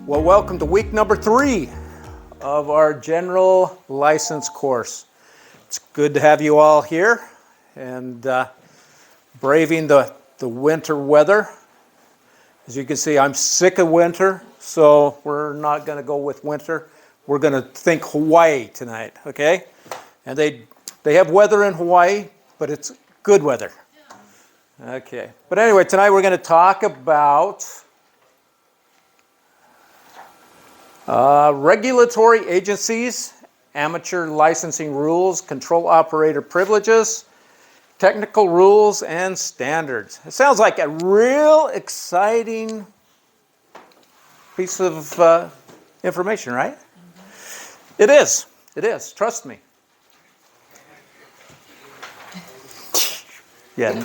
Well, welcome to week number 3 of our general license course. It's good to have you all here and braving the winter weather. As you can see, I'm sick of winter, so we're not going to go with winter. We're going to think Hawaii tonight, okay? And they have weather in Hawaii, but it's good weather. Okay. But anyway, tonight we're going to talk about regulatory agencies, amateur licensing rules, control operator privileges, technical rules, and standards. It sounds like a real exciting piece of information, right? Mm-hmm. It is. It is. Trust me. Yeah.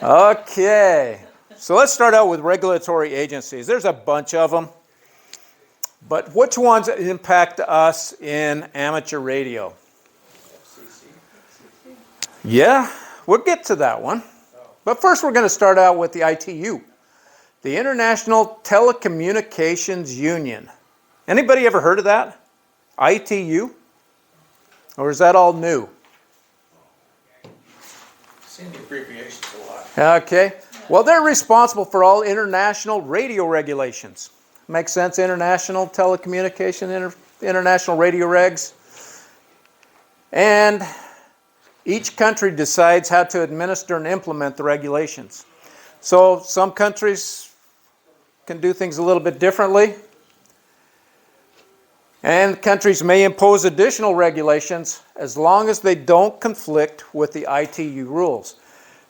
Okay. So let's start out with regulatory agencies. There's a bunch of them. But which ones impact us in amateur radio? Yeah, we'll get to that one. But first we're going to start out with the ITU, the International Telecommunications Union. Anybody ever heard of that? ITU? Or is that all new? Seen the abbreviations a lot. Okay. Well, they're responsible for all international radio regulations. Makes sense? International telecommunication, international radio regs. And each country decides how to administer and implement the regulations. So some countries can do things a little bit differently. And countries may impose additional regulations as long as they don't conflict with the ITU rules.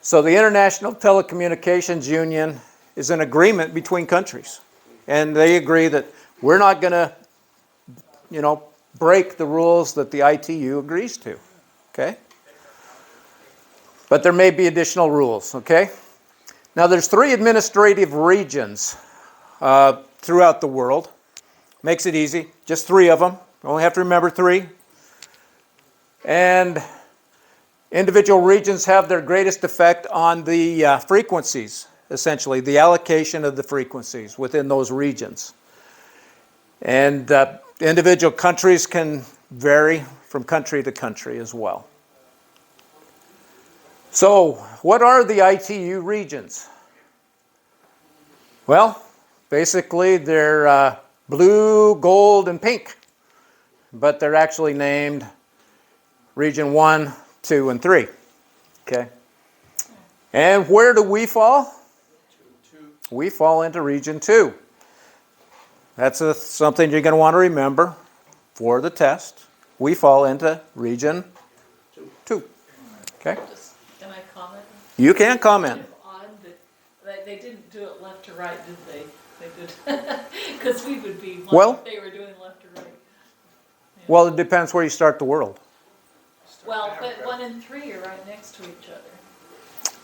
So the International Telecommunications Union is an agreement between countries. And they agree that we're not going to, break the rules that the ITU agrees to. Okay? But there may be additional rules. Okay? Now there's 3 administrative regions throughout the world. Makes it easy. Just 3 of them. You only have to remember 3. And individual regions have their greatest effect on the frequencies, essentially, the allocation of the frequencies within those regions. And individual countries can vary from country to country as well. So, what are the ITU regions? Well, basically they're blue, gold, and pink. But they're actually named Region 1, 2, and 3. Okay. And where do we fall? We fall into Region 2. That's something you're going to want to remember for the test. We fall into Region 2. Okay? Can I comment? You can comment. It's kind of odd that they didn't do it left to right, did they? They did. Because we would be if they were doing left to right. Yeah. Well, it depends where you start the world. Well, but 1 and 3 are right next to each other.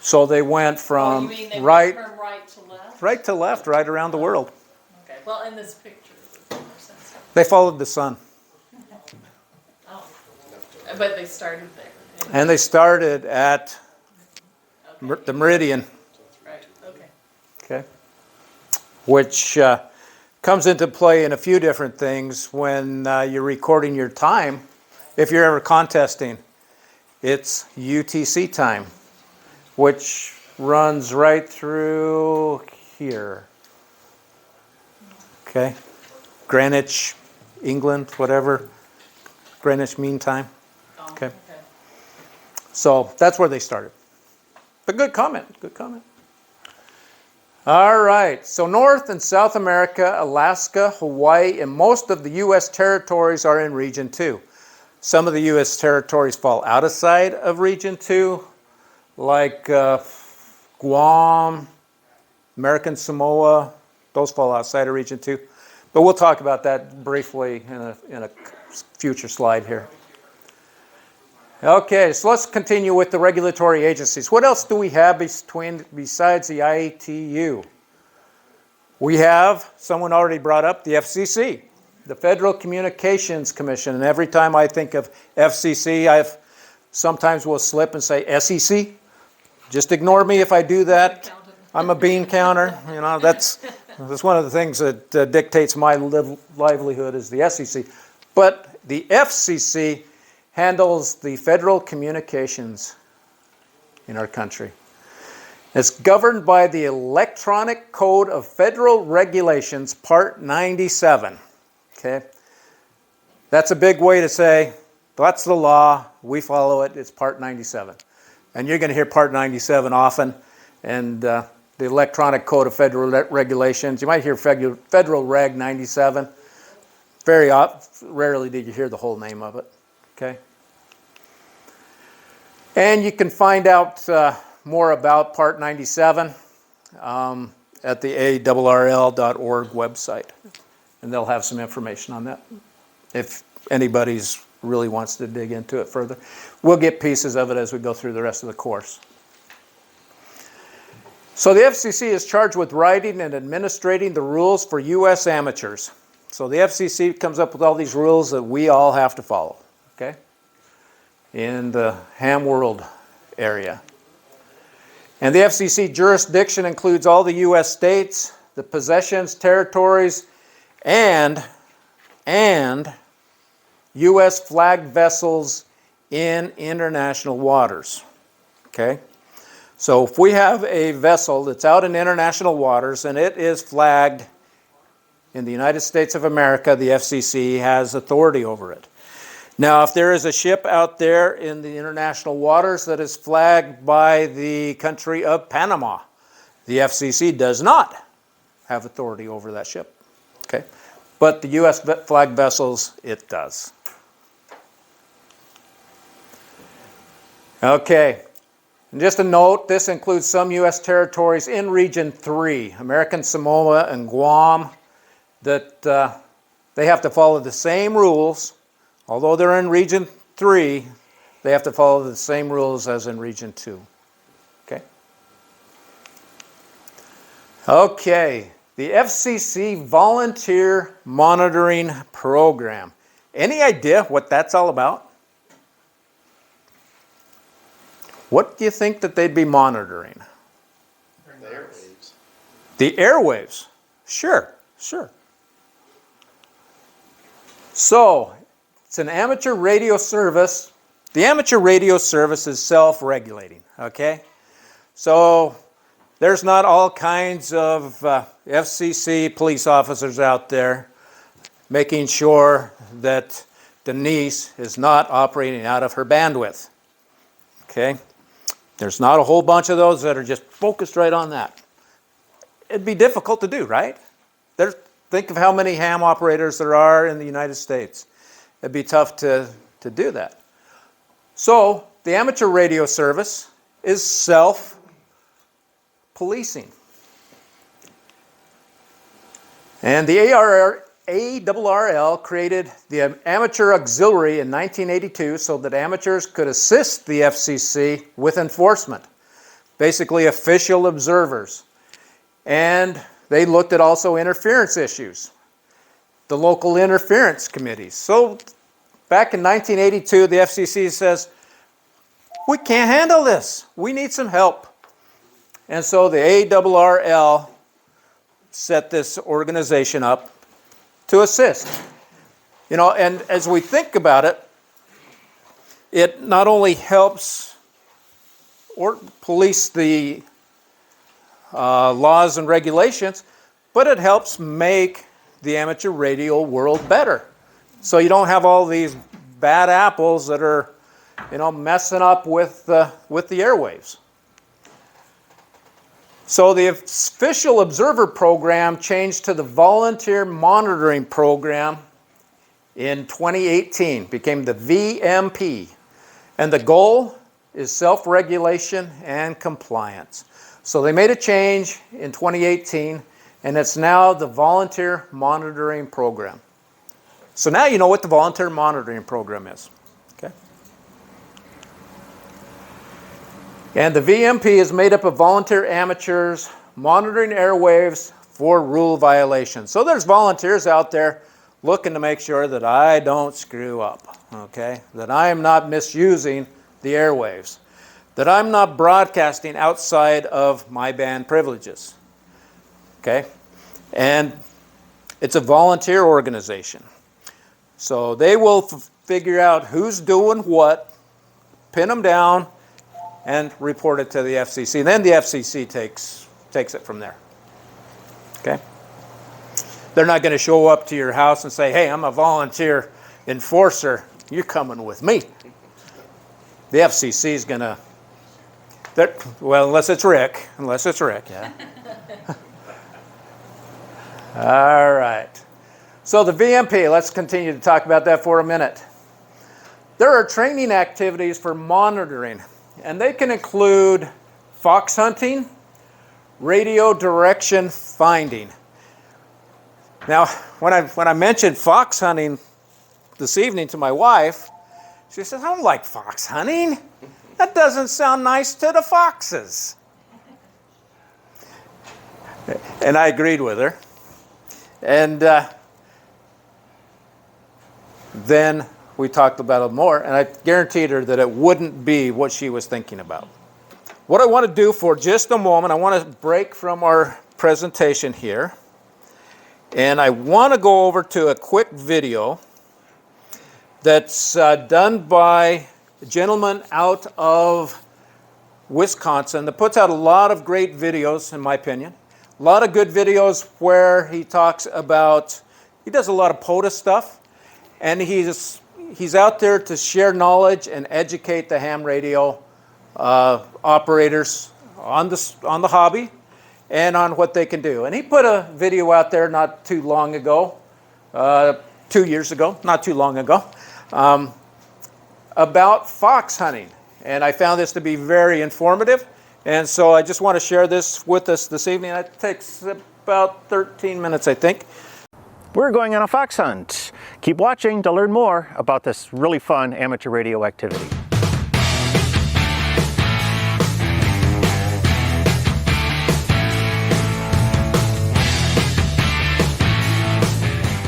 So they went from you mean they right, went from right to left? right to left, right around the world. Okay. Well, in this picture, it makes more sense. They followed the sun. Oh. But they started there. And they started at the meridian. Right. Okay. Okay. Which comes into play in a few different things when you're recording your time. If you're ever contesting, it's UTC time, which runs right through here. Okay? Greenwich, England, whatever. Greenwich Mean Time. Okay? So that's where they started. But good comment. Good comment. All right. So North and South America, Alaska, Hawaii, and most of the U.S. territories are in Region 2. Some of the U.S. territories fall outside of Region 2, like Guam, American Samoa. Those fall outside of Region 2. But we'll talk about that briefly in a future slide here. Okay, so let's continue with the regulatory agencies. What else do we have besides the ITU? We have, someone already brought up, the FCC, the Federal Communications Commission. And every time I think of FCC, sometimes will slip and say SEC. Just ignore me if I do that. I'm a bean counter. That's That's one of the things that dictates my livelihood is the SEC. But the FCC handles the federal communications in our country. It's governed by the Electronic Code of Federal Regulations, Part 97. Okay? That's a big way to say, that's the law, we follow it, it's Part 97. And you're going to hear Part 97 often, and the Electronic Code of Federal Regulations. You might hear Federal Reg 97. Very rarely did you hear the whole name of it. Okay? And you can find out more about Part 97 at the ARRL.org website. And they'll have some information on that if anybody's really wants to dig into it further. We'll get pieces of it as we go through the rest of the course. So the FCC is charged with writing and administrating the rules for U.S. amateurs. So the FCC comes up with all these rules that we all have to follow, okay, in the ham world area. And the FCC jurisdiction includes all the U.S. states, the possessions, territories, and U.S. flagged vessels in international waters, okay? So if we have a vessel that's out in international waters and it is flagged in the United States of America, the FCC has authority over it. Now, if there is a ship out there in the international waters that is flagged by the country of Panama, the FCC does not have authority over that ship, okay? But the U.S. flagged vessels, it does. Okay. And just a note, this includes some U.S. territories in Region 3, American Samoa and Guam, that they have to follow the same rules. Although they're in Region 3, they have to follow the same rules as in Region 2. Okay? Okay, the FCC Volunteer Monitoring Program. Any idea what that's all about? What do you think that they'd be monitoring? The airwaves. The airwaves. Sure. So, it's an amateur radio service. The amateur radio service is self-regulating, okay? So, there's not all kinds of FCC police officers out there making sure that Denise is not operating out of her bandwidth, okay? There's not a whole bunch of those that are just focused right on that. It'd be difficult to do, right? Think of how many ham operators there are in the United States. It'd be tough to do that. So, the amateur radio service is self-policing. And the ARRL created the Amateur Auxiliary in 1982 so that amateurs could assist the FCC with enforcement, basically official observers. And they looked at also interference issues, the local interference committees. So back in 1982, the FCC says, we can't handle this. We need some help. And so the ARRL set this organization up to assist. You know, and as we think about it, it not only helps or police the laws and regulations, but it helps make the amateur radio world better. So you don't have all these bad apples that are, you know, messing up with the airwaves. So the official observer program changed to the volunteer monitoring program in 2018, became the VMP. And the goal is self-regulation and compliance. So they made a change in 2018, and it's now the volunteer monitoring program. So now you know what the volunteer monitoring program is. Okay? And the VMP is made up of volunteer amateurs monitoring airwaves for rule violations. So there's volunteers out there looking to make sure that I don't screw up, okay? That I am not misusing the airwaves. That I'm not broadcasting outside of my band privileges, okay? And it's a volunteer organization. So they will figure out who's doing what, pin them down, and report it to the FCC. Then the FCC takes it from there. Okay? They're not going to show up to your house and say, hey, I'm a volunteer enforcer. You're coming with me. The FCC is going to, well, unless it's Rick, yeah. All right. So the VMP, let's continue to talk about that for a minute. There are training activities for monitoring, and they can include fox hunting, radio direction finding. Now, when I mentioned fox hunting this evening to my wife, she says, I don't like fox hunting. That doesn't sound nice to the foxes. And I agreed with her. And then we talked about it more, and I guaranteed her that it wouldn't be what she was thinking about. What I want to do for just a moment, I want to break from our presentation here, and I want to go over to a quick video that's done by a gentleman out of Wisconsin that puts out a lot of great videos, in my opinion. A lot of good videos where he talks about, he does a lot of POTA stuff, and he's out there to share knowledge and educate the ham radio operators on the hobby and on what they can do. And he put a video out there not too long ago, 2 years ago, not too long ago, about fox hunting. And I found this to be very informative. And so I just want to share this with us this evening. It takes about 13 minutes, I think. We're going on a fox hunt. Keep watching to learn more about this really fun amateur radio activity.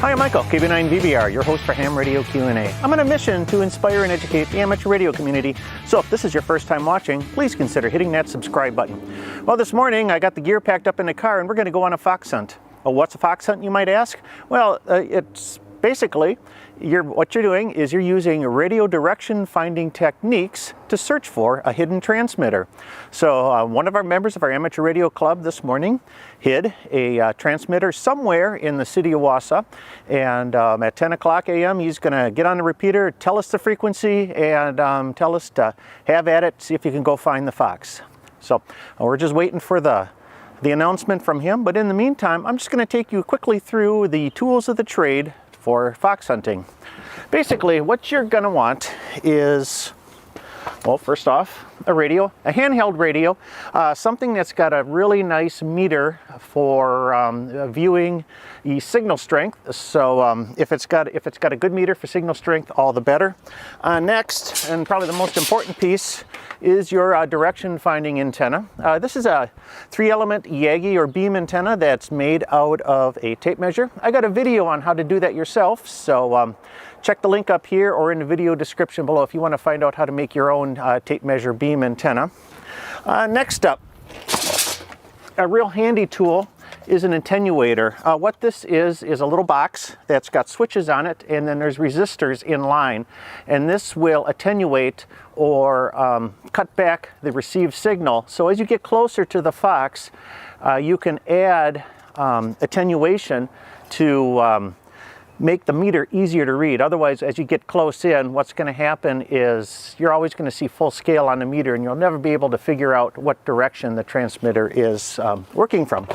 Hi, I'm Michael, KB9VBR, your host for Ham Radio Q&A. I'm on a mission to inspire and educate the amateur radio community, so if this is your first time watching, please consider hitting that subscribe button. Well, this morning I got the gear packed up in the car and we're going to go on a fox hunt. Oh, what's a fox hunt, you might ask? Well, it's basically, what you're doing is you're using radio direction finding techniques to search for a hidden transmitter. So one of our members of our amateur radio club this morning hid a transmitter somewhere in the city of Wausau, and at 10 o'clock a.m. he's going to get on the repeater, tell us the frequency, and tell us to have at it, see if you can go find the fox. So we're just waiting for the announcement from him, but in the meantime I'm just going to take you quickly through the tools of the trade for fox hunting. Basically, what you're going to want is, well, first off, a radio, a handheld radio, something that's got a really nice meter for viewing the signal strength. So if it's got a good meter for signal strength, all the better. Next, and probably the most important piece, is your direction finding antenna. This is a 3-element Yagi or beam antenna that's made out of a tape measure. I got a video on how to do that yourself, so check the link up here or in the video description below if you want to find out how to make your own tape measure beam antenna. Next up, a real handy tool is an attenuator. What this is a little box that's got switches on it, and then there's resistors in line, and this will attenuate or cut back the received signal. So as you get closer to the fox, you can add attenuation to make the meter easier to read. Otherwise, as you get close in, what's going to happen is you're always going to see full scale on the meter, and you'll never be able to figure out what direction the transmitter is working from.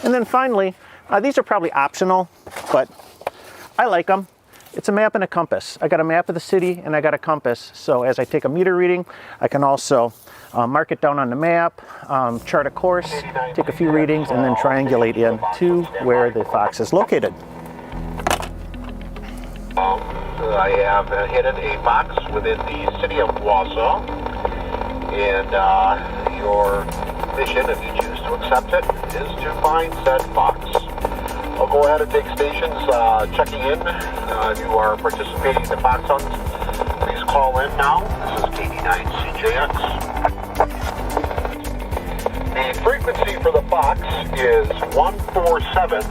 And then finally, these are probably optional, but I like them. It's a map and a compass. I got a map of the city and I got a compass. So as I take a meter reading, I can also mark it down on the map, chart a course, take a few readings, and then triangulate in to where the fox is located. I have hidden a fox within the city of Wausau, and your mission, if you choose to accept it, is to find said fox. I'll go ahead and take stations checking in. You are participating in the fox hunt. Please call in now. This is KB9CJX. The frequency for the fox is 147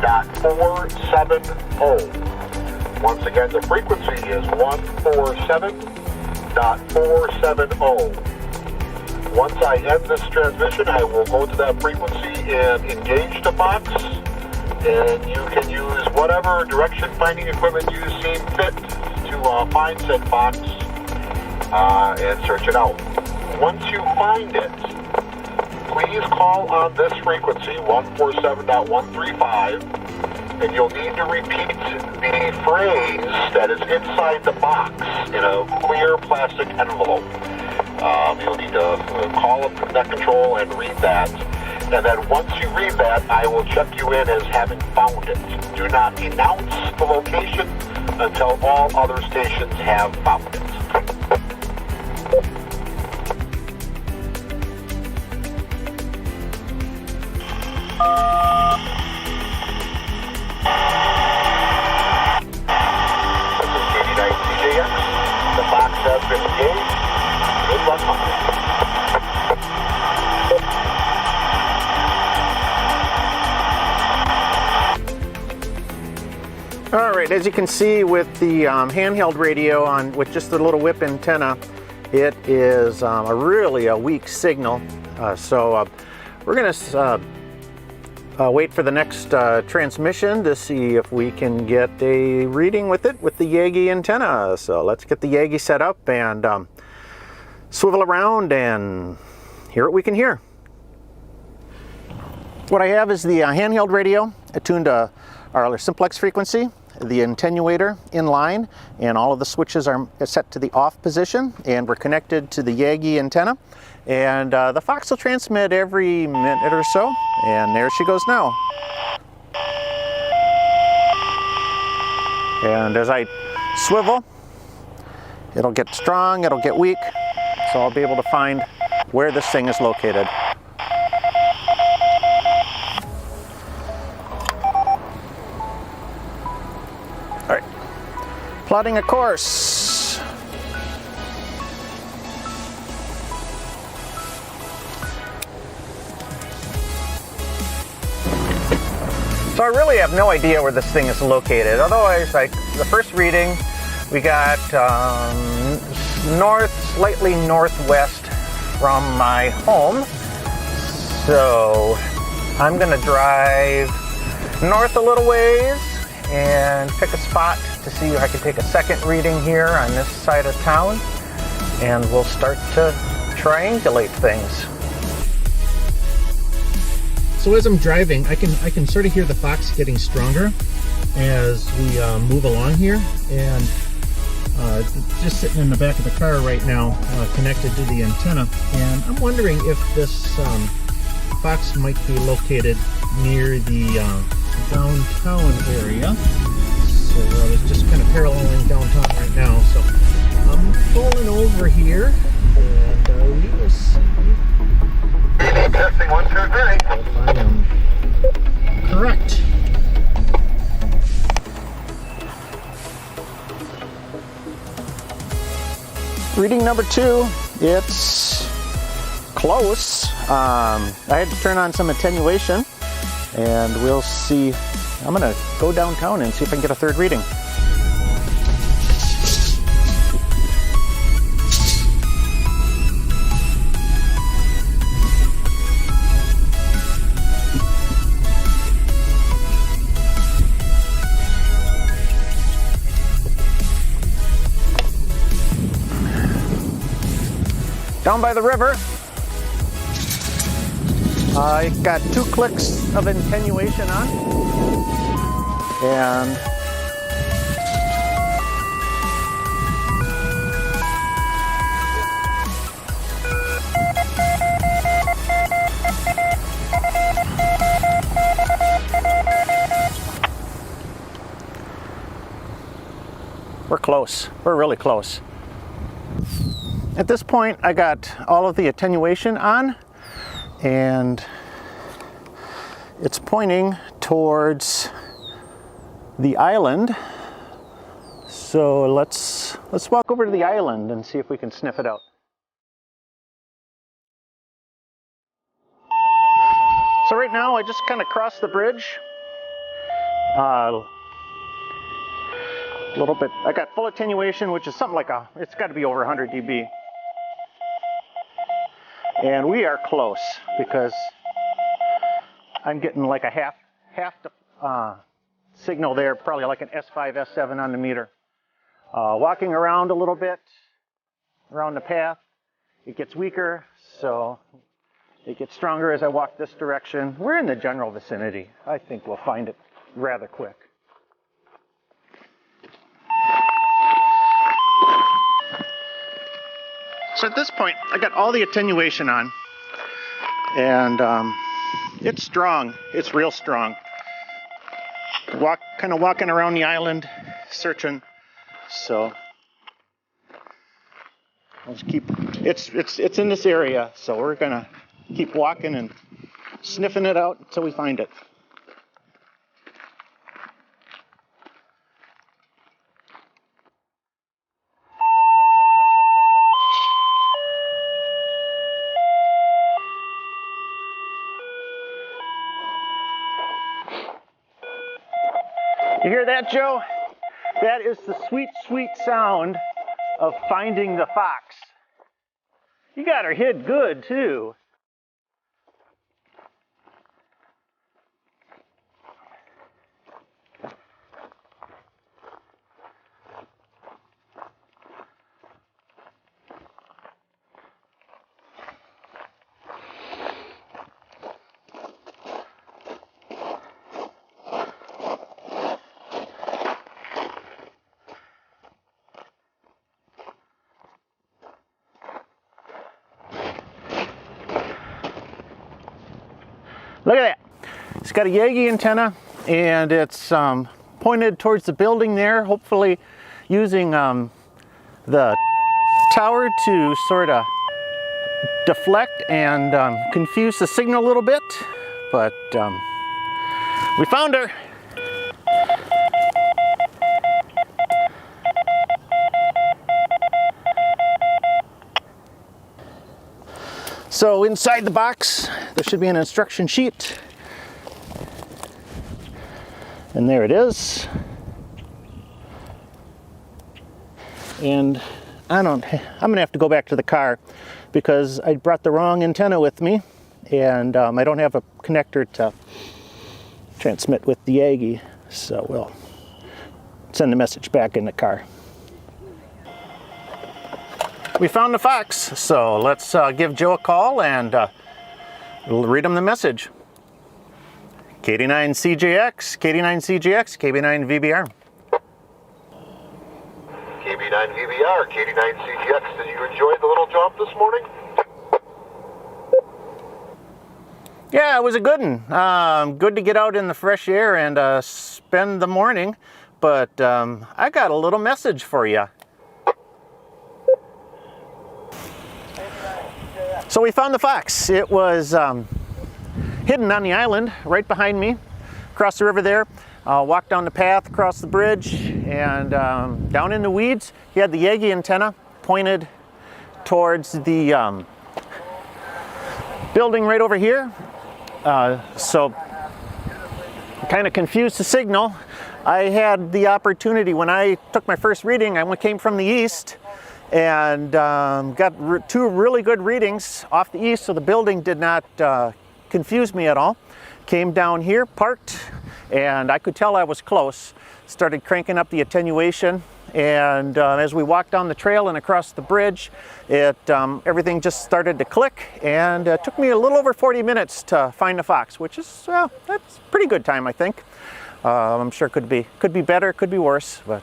147.470. Once again, the frequency is 147.470. Once I end this transmission, I will go to that frequency and engage the box, and you can use whatever direction finding equipment you seem fit to find said box and search it out. Once you find it, please call on this frequency, 147.135, and you'll need to repeat the phrase that is inside the box in a clear plastic envelope. You'll need to call up net control and read that. And then once you read that, I will check you in as having found it. Do not announce the location until all other stations have found it. This is KD9CJX. The box has been engaged. Good luck hunting. All right, as you can see with the handheld radio on with just the little whip antenna, it is really a weak signal. So we're going to wait for the next transmission to see if we can get a reading with it with the Yagi antenna. So let's get the Yagi set up and swivel around and hear what we can hear. What I have is the handheld radio attuned to our simplex frequency, the attenuator in line, and all of the switches are set to the off position, and we're connected to the Yagi antenna, and the Fox will transmit every minute or so, and there she goes now. And as I swivel, it'll get strong, it'll get weak, so I'll be able to find where this thing is located. Plotting a course. So I really have no idea where this thing is located. Otherwise, the first reading, we got slightly northwest from my home. So I'm gonna drive north a little ways and pick a spot to see if I can take a second reading here on this side of town, and we'll start to triangulate things. So as I'm driving, I can sort of hear the Fox getting stronger as we move along here, and just sitting in the back of the car right now, connected to the antenna, and I'm wondering if this Fox might be located near the downtown area. So I was just kind of paralleling downtown right now. So I'm pulling over here, and we will see Testing 1, 2, 3. if I am correct. Reading number 2, it's close. I had to turn on some attenuation, and we'll see. I'm gonna go downtown and see if I can get a third reading. Down by the river, I got 2 clicks of attenuation on, and we're close. We're really close. At this point, I got all of the attenuation on, and it's pointing towards the island. So let's walk over to the island and see if we can sniff it out. So right now I just kind of crossed the bridge, A little bit. I got full attenuation, which is something like it's got to be over 100 dB. And we are close because I'm getting like a half signal there, probably like an S5, S7 on the meter. Walking around a little bit around the path, it gets weaker, so it gets stronger as I walk this direction. We're in the general vicinity. I think we'll find it rather quick. So at this point, I got all the attenuation on, and it's strong. It's real strong. Kind of walking around the island, searching. So I'll just keep. It's in this area, so we're gonna keep walking and sniffing it out until we find it. You hear that, Joe? That is the sweet, sweet sound of finding the fox. You got her hid good, too. Look at that. It's got a Yagi antenna, and it's pointed towards the building there, hopefully using the tower to sort of deflect and confuse the signal a little bit. But we found her. So inside the box, there should be an instruction sheet. And there it is. And I'm gonna have to go back to the car because I brought the wrong antenna with me, and I don't have a connector to transmit with the Yagi. So we'll send the message back in the car. We found the fox, so let's give Joe a call and we'll read him the message. KD9CJX, KD9CJX, KB9VBR. KB9VBR, KD9CGX, did you enjoy the little jump this morning? Yeah, it was a good one. Good to get out in the fresh air and spend the morning, but I got a little message for you. So we found the fox. It was hidden on the island right behind me, across the river there. Walked down the path, across the bridge, and down in the weeds. He had the Yagi antenna pointed towards the building right over here. So kind of confused the signal. I had the opportunity when I took my first reading, I came from the east, and got two really good readings off the east, so the building did not confuse me at all. Came down here, parked, and I could tell I was close. Started cranking up the attenuation, and as we walked down the trail and across the bridge, everything just started to click, and it took me a little over 40 minutes to find the fox, which is, that's a pretty good time, I think. I'm sure it could be better, could be worse, but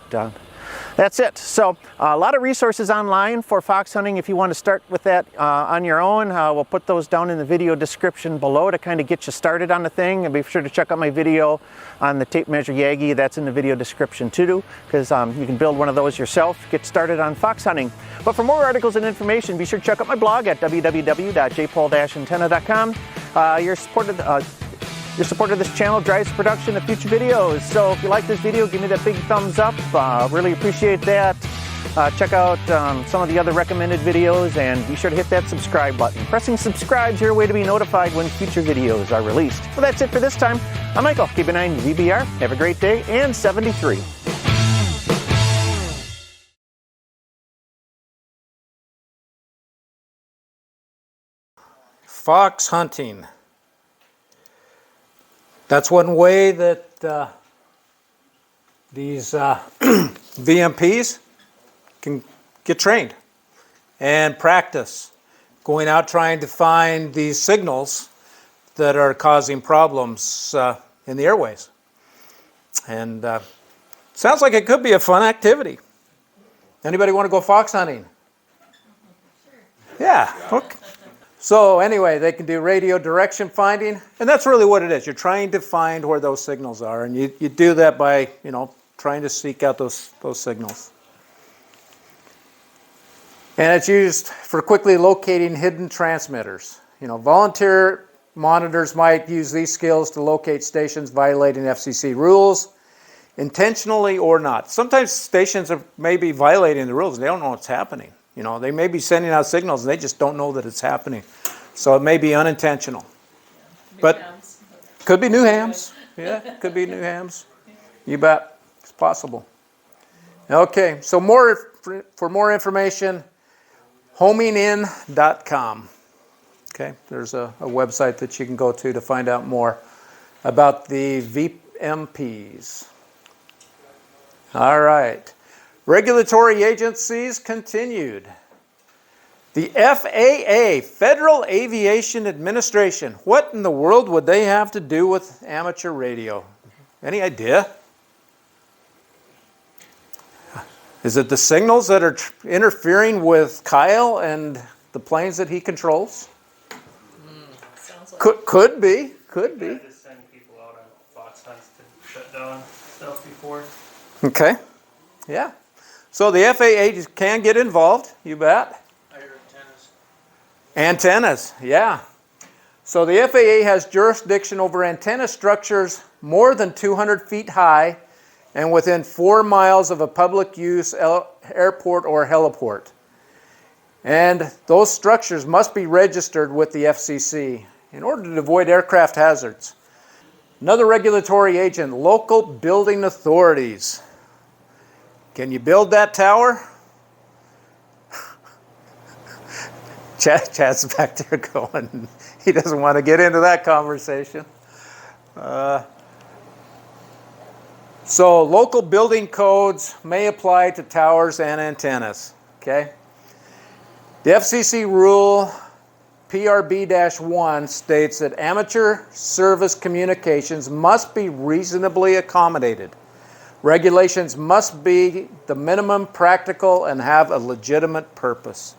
that's it. So a lot of resources online for fox hunting if you want to start with that on your own. We'll put those down in the video description below to kind of get you started on the thing. And be sure to check out my video on the tape measure Yagi. That's in the video description too, because you can build one of those yourself, get started on fox hunting. But for more articles and information, be sure to check out my blog at www.jpol-antenna.com. Your support of this channel drives production of future videos. So if you like this video, give me that big thumbs up. Really appreciate that. Check out some of the other recommended videos and be sure to hit that subscribe button. Pressing subscribe is your way to be notified when future videos are released. Well, that's it for this time. I'm Michael. Keep an eye on VBR. Have a great day and 73. Fox hunting. That's one way that these VMPs can get trained and practice going out trying to find these signals that are causing problems in the airways. And sounds like it could be a fun activity. Anybody want to go fox hunting? Yeah. Okay. So anyway, they can do radio direction finding, and that's really what it is. You're trying to find where those signals are, and you do that by, trying to seek out those signals. And it's used for quickly locating hidden transmitters. Volunteer monitors might use these skills to locate stations violating FCC rules, intentionally or not. Sometimes stations may be violating the rules, and they don't know what's happening. They may be sending out signals and they just don't know that it's happening. So it may be unintentional. But hams. Could be new hams. Yeah, could be new hams. You bet. It's possible. Okay, so for more information, homingin.com. Okay, there's a website that you can go to find out more about the VMPs. All right. Regulatory agencies continued. The FAA, Federal Aviation Administration. What in the world would they have to do with amateur radio? Any idea? Is it the signals that are interfering with Kyle and the planes that he controls? Sounds like Could be. I just send people out on fox hunts to shut down stuff before. Okay. Yeah. So the FAA can get involved, you bet. I heard antennas. Antennas, yeah. So the FAA has jurisdiction over antenna structures more than 200 feet high and within 4 miles of a public use airport or heliport. And those structures must be registered with the FCC in order to avoid aircraft hazards. Another regulatory agent, local building authorities. Can you build that tower? Chad's back there going, he doesn't want to get into that conversation. So local building codes may apply to towers and antennas, okay? The FCC rule PRB-1 states that amateur service communications must be reasonably accommodated. Regulations must be the minimum practical and have a legitimate purpose.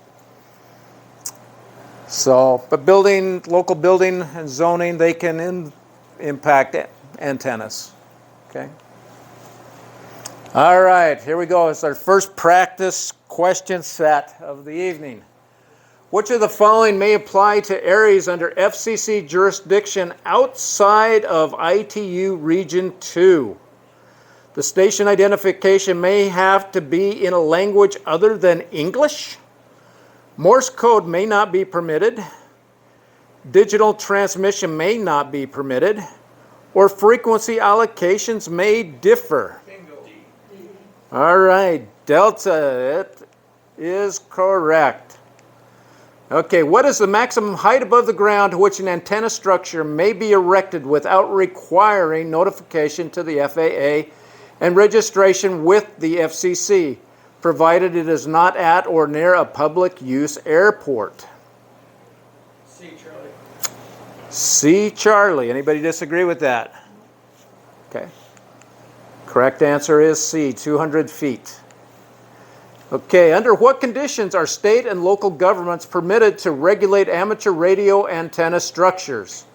So, but local building and zoning, they can impact antennas. Okay. All right, here we go. It's our first practice question set of the evening. Which of the following may apply to areas under FCC jurisdiction outside of ITU Region 2? The station identification may have to be in a language other than English. Morse code may not be permitted. Digital transmission may not be permitted. Or frequency allocations may differ. Bingo. All right, Delta, it is correct. Okay, what is the maximum height above the ground to which an antenna structure may be erected without requiring notification to the FAA and registration with the FCC, provided it is not at or near a public use airport? C, Charlie. C, Charlie. Anybody disagree with that? Okay. Correct answer is C, 200 feet. Okay, under what conditions are state and local governments permitted to regulate amateur radio antenna structures?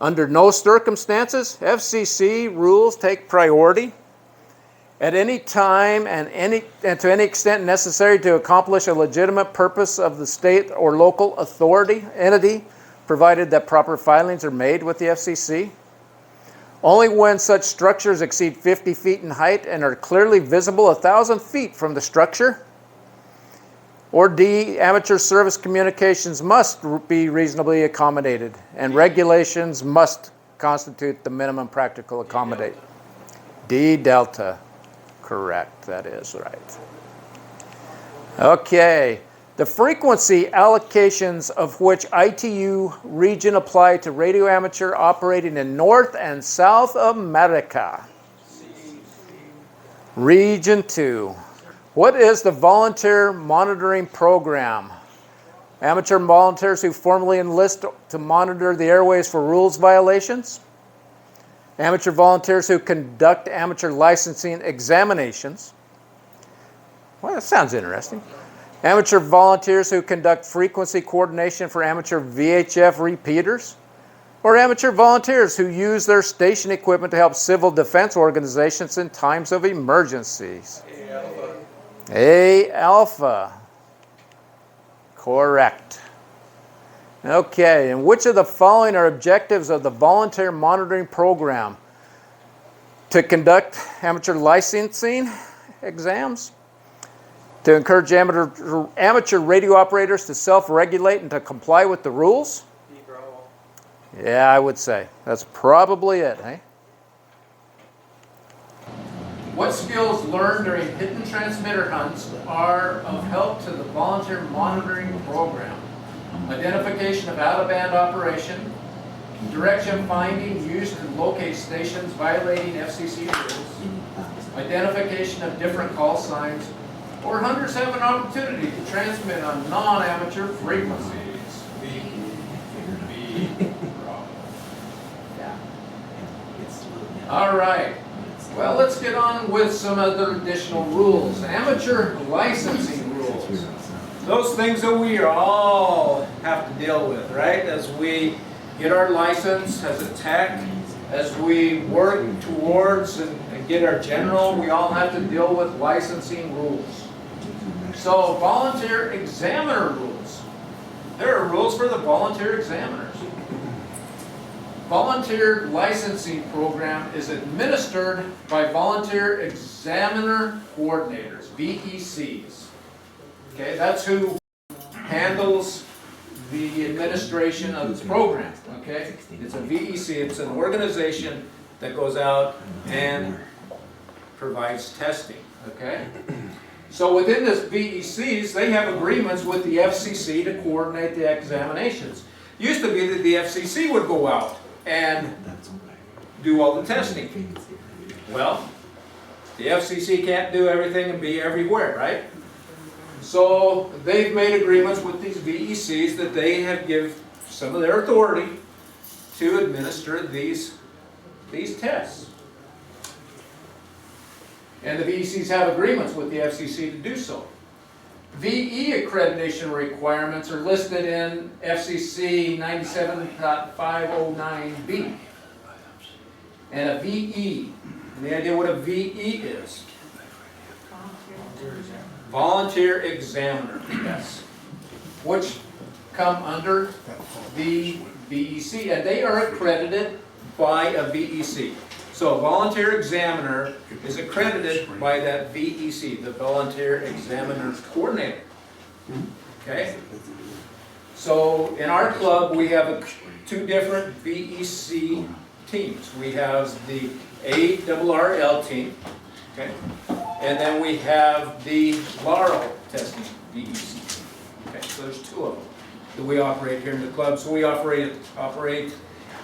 Under no circumstances, FCC rules take priority. At any time and to any extent necessary to accomplish a legitimate purpose of the state or local entity, provided that proper filings are made with the FCC. Only when such structures exceed 50 feet in height and are clearly visible 1,000 feet from the structure. Or D, amateur service communications must be reasonably accommodated, and regulations must constitute the minimum practical accommodate. D, delta. Correct, that is right. Okay, the frequency allocations of which ITU region apply to radio amateur operating in North and South America. Region 2. What is the volunteer monitoring program? Amateur volunteers who formally enlist to monitor the airways for rules violations. Amateur volunteers who conduct amateur licensing examinations. Well, that sounds interesting. Amateur volunteers who conduct frequency coordination for amateur VHF repeaters. Or amateur volunteers who use their station equipment to help civil defense organizations in times of emergencies. A alpha. Correct. Okay, and which of the following are objectives of the volunteer monitoring program? To conduct amateur licensing exams, to encourage amateur radio operators to self-regulate and to comply with the rules? Yeah, I would say. That's probably it, eh? What skills learned during hidden transmitter hunts are of help to the volunteer monitoring program? Identification of out-of-band operation, direction finding used to locate stations violating FCC rules, identification of different call signs, or hunters have an opportunity to transmit on non-amateur frequencies. All right. Well, let's get on with some other additional rules. Amateur licensing rules. Those things that we all have to deal with, right? As we get our license as a tech, as we work towards and get our general, we all have to deal with licensing rules. So, volunteer examiner rules. There are rules for the volunteer examiners. Volunteer licensing program is administered by volunteer examiner coordinators, VECs. Okay, that's who handles the administration of this program. Okay, it's a VEC. It's an organization that goes out and provides testing. Okay, so within this VECs, they have agreements with the FCC to coordinate the examinations. Used to be that the FCC would go out and do all the testing. Well, the FCC can't do everything and be everywhere, right? So they've made agreements with these VECs that they have given some of their authority to administer these tests. And the VECs have agreements with the FCC to do so. VE accreditation requirements are listed in FCC 97.509B. And a VE, and the idea what a VE is? Volunteer examiner, yes. Which come under the VEC, and they are accredited by a VEC. So a volunteer examiner is accredited by that VEC, the Volunteer Examiners Coordinator. Okay? So in our club we have two different VEC teams. We have the ARRL team, okay? And then we have the LARL testing VEC. Okay, so there's two of them that we operate here in the club. So we operate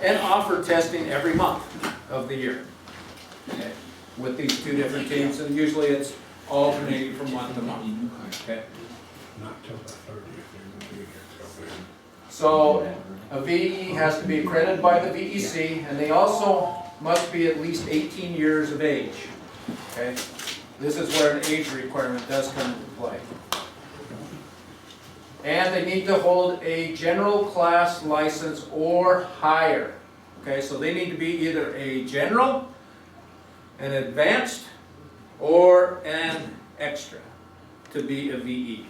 and offer testing every month of the year, okay, with these two different teams, and usually it's alternating from month to month. Okay. So a VE has to be accredited by the VEC, and they also must be at least 18 years of age. Okay. This is where an age requirement does come into play. And they need to hold a general class license or higher. Okay, so they need to be either a general, an advanced, or an extra to be a VE.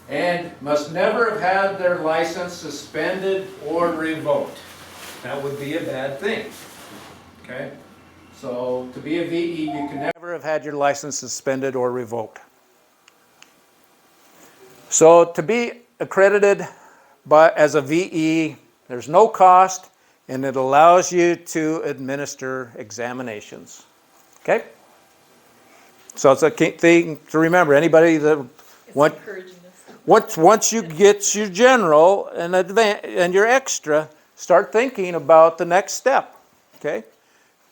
And must never have had their license suspended or revoked. That would be a bad thing. Okay? So to be a VE, you can never have had your license suspended or revoked. So to be accredited as a VE, there's no cost, and it allows you to administer examinations. Okay? So it's a key thing to remember. Anybody that Encouraging us. once you get your general and your extra, start thinking about the next step. Okay?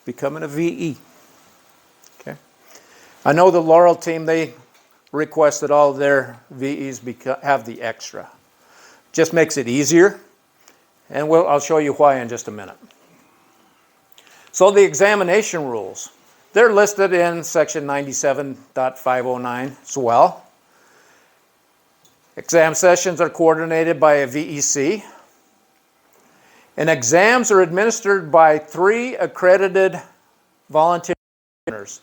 Becoming a VE. Okay? I know the Laurel team, they request that all of their VEs have the extra. Just makes it easier, and I'll show you why in just a minute. So the examination rules, they're listed in section 97.509 as well. Exam sessions are coordinated by a VEC, and exams are administered by 3 accredited volunteers.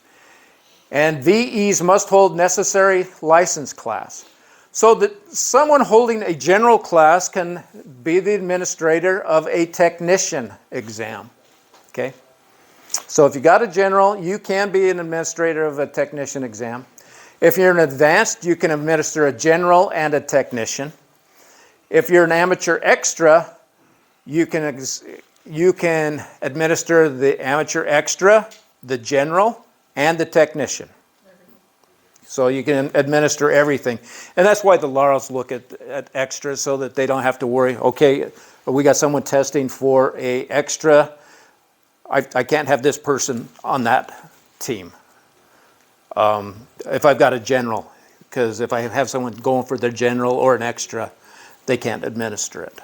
And VEs must hold necessary license class. So that someone holding a general class can be the administrator of a technician exam. Okay? So if you got a general, you can be an administrator of a technician exam. If you're an advanced, you can administer a general and a technician. If you're an amateur extra, you can administer the amateur extra, the general, and the technician. So you can administer everything. And that's why the Laurels look at extras, so that they don't have to worry, okay, we got someone testing for a extra, I can't have this person on that team. If I've got a general, because if I have someone going for their general or an extra, they can't administer it.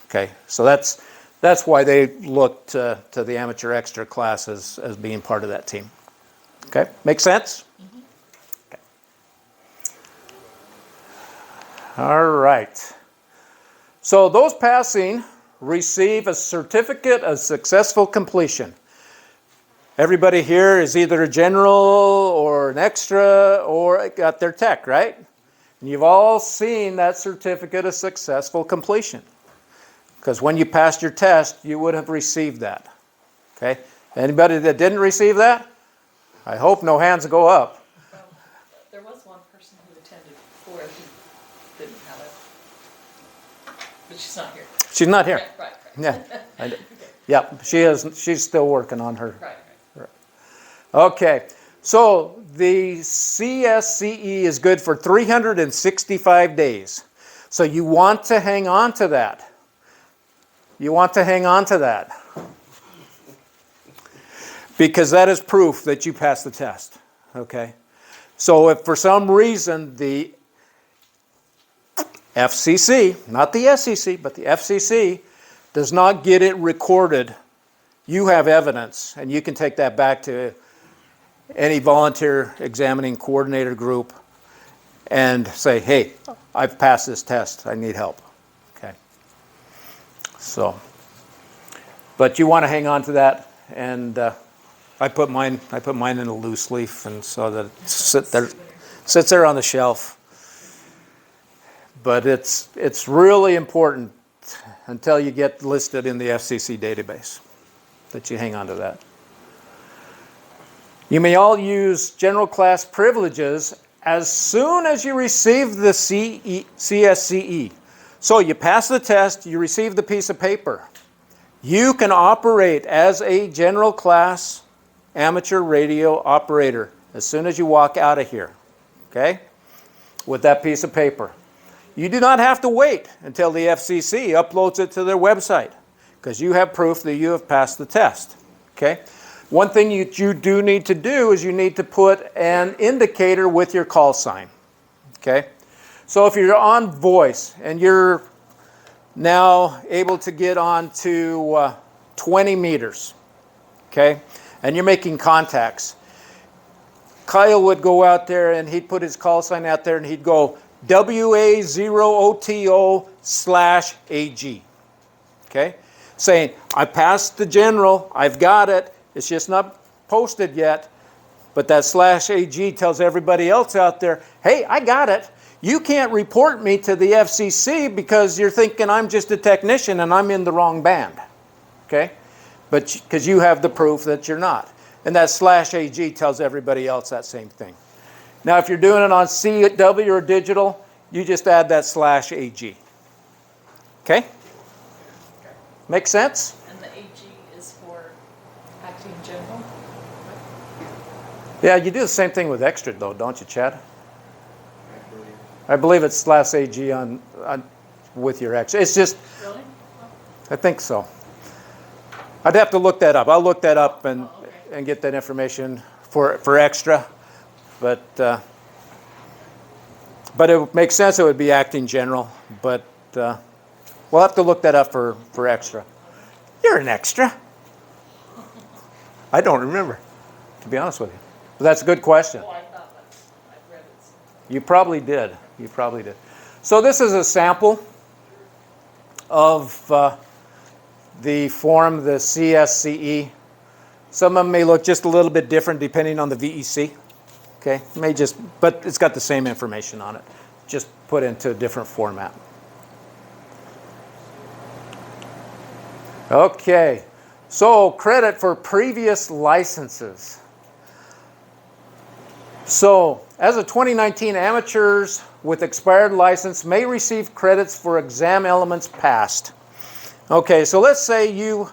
Okay, so that's why they look to the amateur extra class as being part of that team. Okay, make sense? Okay. All right. So those passing receive a certificate of successful completion. Everybody here is either a general or an extra or got their tech, right? And you've all seen that certificate of successful completion. Because when you passed your test, you would have received that. Okay? Anybody that didn't receive that? I hope no hands go up. There was one person who attended before who didn't have it. But she's not here. She's not here. Right. Yeah. Yeah, she is. She's still working on her. Right. Okay. So the CSCE is good for 365 days. So you want to hang on to that. You want to hang on to that. Because that is proof that you passed the test, okay? So if for some reason the FCC, not the SEC, but the FCC, does not get it recorded, you have evidence, and you can take that back to any volunteer examining coordinator group and say, hey, I've passed this test, I need help, okay? So, but you want to hang on to that, and I put mine in a loose leaf, and so that it sits there on the shelf. But it's really important until you get listed in the FCC database that you hang on to that. You may all use general class privileges as soon as you receive the CSCE. So you pass the test, you receive the piece of paper. You can operate as a general class amateur radio operator as soon as you walk out of here, okay, with that piece of paper. You do not have to wait until the FCC uploads it to their website, because you have proof that you have passed the test, okay? One thing you do need to do is you need to put an indicator with your call sign, okay? So if you're on voice and you're now able to get on to 20 meters, okay, and you're making contacts, Kyle would go out there and he'd put his call sign out there and he'd go WA0OTO/AG, okay, saying, I passed the general, I've got it, it's just not posted yet, but that /AG tells everybody else out there, hey, I got it. You can't report me to the FCC because you're thinking I'm just a technician and I'm in the wrong band, okay? But because you have the proof that you're not. And that /AG tells everybody else that same thing. Now, if you're doing it on CW or digital, you just add that /AG. Okay? Make sense? And the AG is for acting general? Yeah, you do the same thing with extra though, don't you, Chad? I believe it's /AG on with your extra. It's just, Really? I think so. I'd have to look that up. I'll look that up and Oh, okay. get that information for extra. But it makes sense it would be acting general. But we'll have to look that up for extra. You're an extra. I don't remember, to be honest with you. But that's a good question. Oh, I thought that's, I read it sometime. You probably did. You probably did. So this is a sample of the form, the CSCE. Some of them may look just a little bit different depending on the VEC. Okay, but it's got the same information on it, just put into a different format. Okay, so credit for previous licenses. So, as of 2019, amateurs with expired license may receive credits for exam elements passed. Okay, so let's say you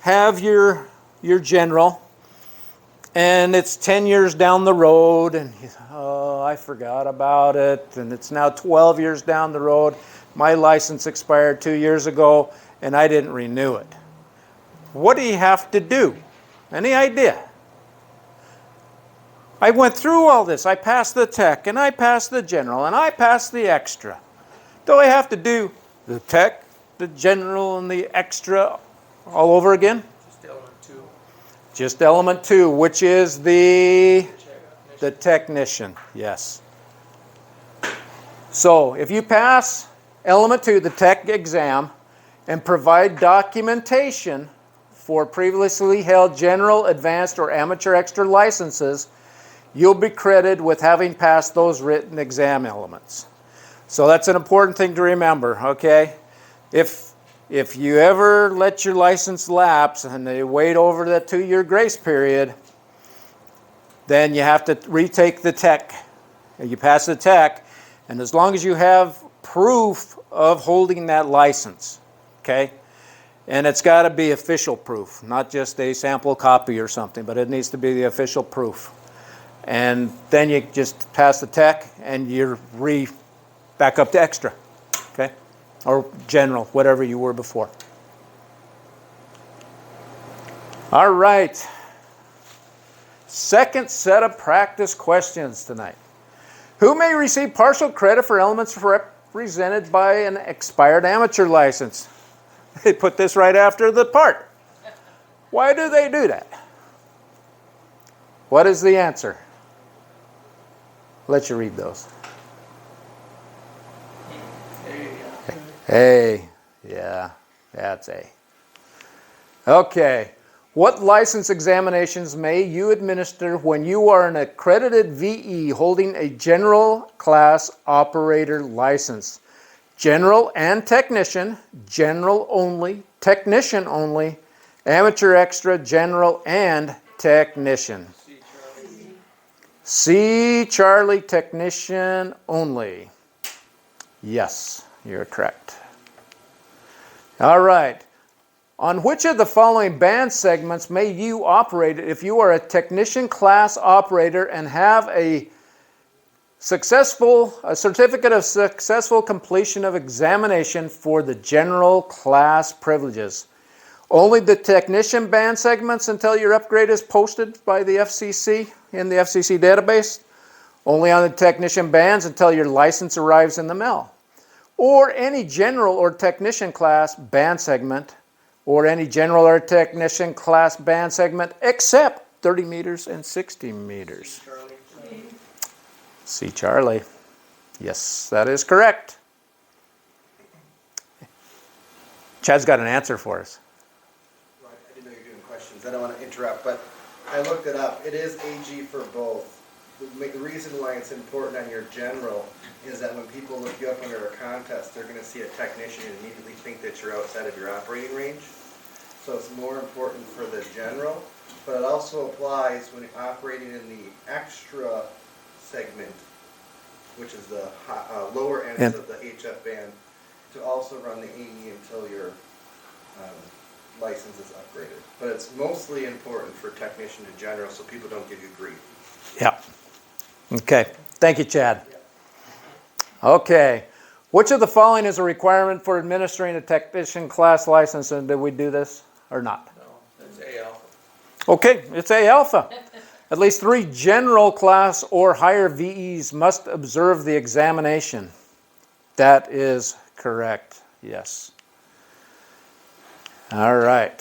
have your general, and it's 10 years down the road, and oh, I forgot about it, and it's now 12 years down the road. My license expired 2 years ago, and I didn't renew it. What do you have to do? Any idea? I went through all this. I passed the tech, and I passed the general, and I passed the extra. Do I have to do the tech, the general, and the extra all over again? Just element 2. Just element 2, which is the technician. Yes. So if you pass element 2, the tech exam, and provide documentation for previously held general, advanced, or amateur extra licenses, you'll be credited with having passed those written exam elements. So that's an important thing to remember, okay? If you ever let your license lapse and they wait over that 2-year grace period, then you have to retake the tech. You pass the tech, and as long as you have proof of holding that license, okay? And it's got to be official proof, not just a sample copy or something, but it needs to be the official proof. And then you just pass the tech and you're back up to extra, okay? Or general, whatever you were before. All right. Second set of practice questions tonight. Who may receive partial credit for elements represented by an expired amateur license? They put this right after the part. Why do they do that? What is the answer? Let you read those. A. Yeah, that's A. Okay. What license examinations may you administer when you are an accredited VE holding a general class operator license? General and technician, general only, technician only, amateur extra, general, and technician. C, Charlie, technician only. Yes, you're correct. All right. On which of the following band segments may you operate if you are a technician class operator and have a certificate of successful completion of examination for the general class privileges? Only the technician band segments until your upgrade is posted by the FCC in the FCC database? Only on the technician bands until your license arrives in the mail? Or any general or technician class band segment, or any general or technician class band segment except 30 meters and 60 meters? C, Charlie. Yes, that is correct. Chad's got an answer for us. I didn't know you were doing questions. I don't want to interrupt, but I looked it up. It is AG for both. The reason why it's important on your general is that when people look you up under a contest, they're going to see a technician and immediately think that you're outside of your operating range. So it's more important for the general, but it also applies when you're operating in the extra segment which is the lower ends of the HF band, to also run the AE until your license is upgraded. But it's mostly important for technician in general, so people don't give you grief. Yeah. Okay. Thank you, Chad. Okay. Which of the following is a requirement for administering a technician class license? And did we do this or not? No, it's A alpha. Okay, it's A alpha. At least 3 general class or higher VEs must observe the examination. That is correct. Yes. All right.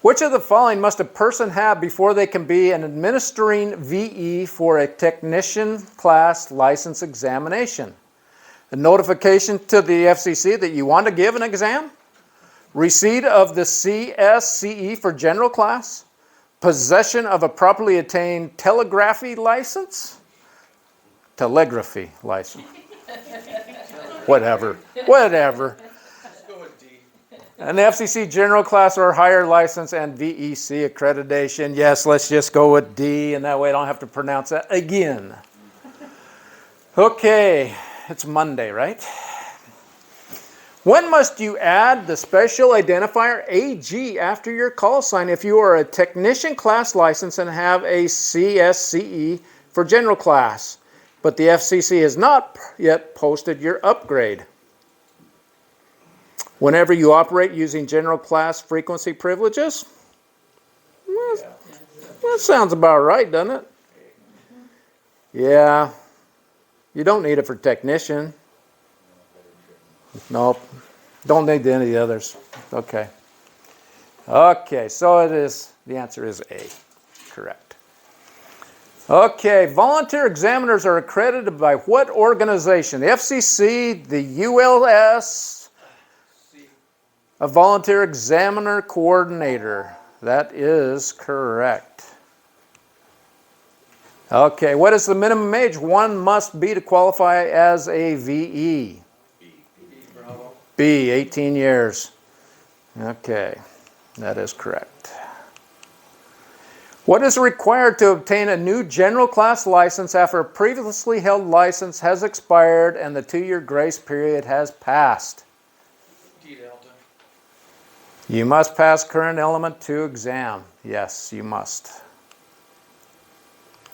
Which of the following must a person have before they can be an administering VE for a technician class license examination? A notification to the FCC that you want to give an exam? Receipt of the CSCE for general class? Possession of a properly attained telegraphy license? Telegraphy license. Whatever. Let's go with D. An FCC general class or higher license and VEC accreditation. Yes, let's just go with D, and that way I don't have to pronounce that again. Okay, it's Monday, right? When must you add the special identifier AG after your call sign if you are a technician class license and have a CSCE for general class, but the FCC has not yet posted your upgrade? Whenever you operate using general class frequency privileges? Well, that sounds about right, doesn't it? Yeah. You don't need it for technician. Nope. Don't need any of the others. Okay. Okay, so it is, the answer is A. Correct. Okay, volunteer examiners are accredited by what organization? The FCC, the ULS, a volunteer examiner coordinator. That is correct. Okay, what is the minimum age one must be to qualify as a VE? B, 18 years. Okay, that is correct. What is required to obtain a new general class license after a previously held license has expired and the 2-year grace period has passed? D delta. You must pass current element 2 exam. Yes, you must.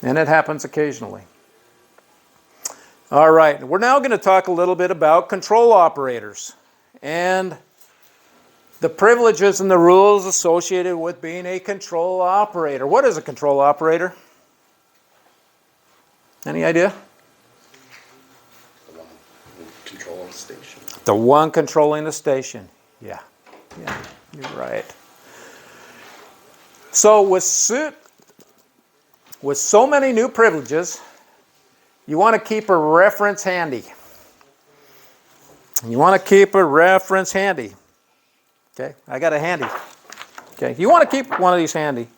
And it happens occasionally. All right, we're now going to talk a little bit about control operators and the privileges and the rules associated with being a control operator. What is a control operator? Any idea? The one controlling the station. The one controlling the station. Yeah, you're right. So with so many new privileges, you want to keep a reference handy. You want to keep a reference handy. Okay, I got a handy. Okay, you want to keep one of these handy.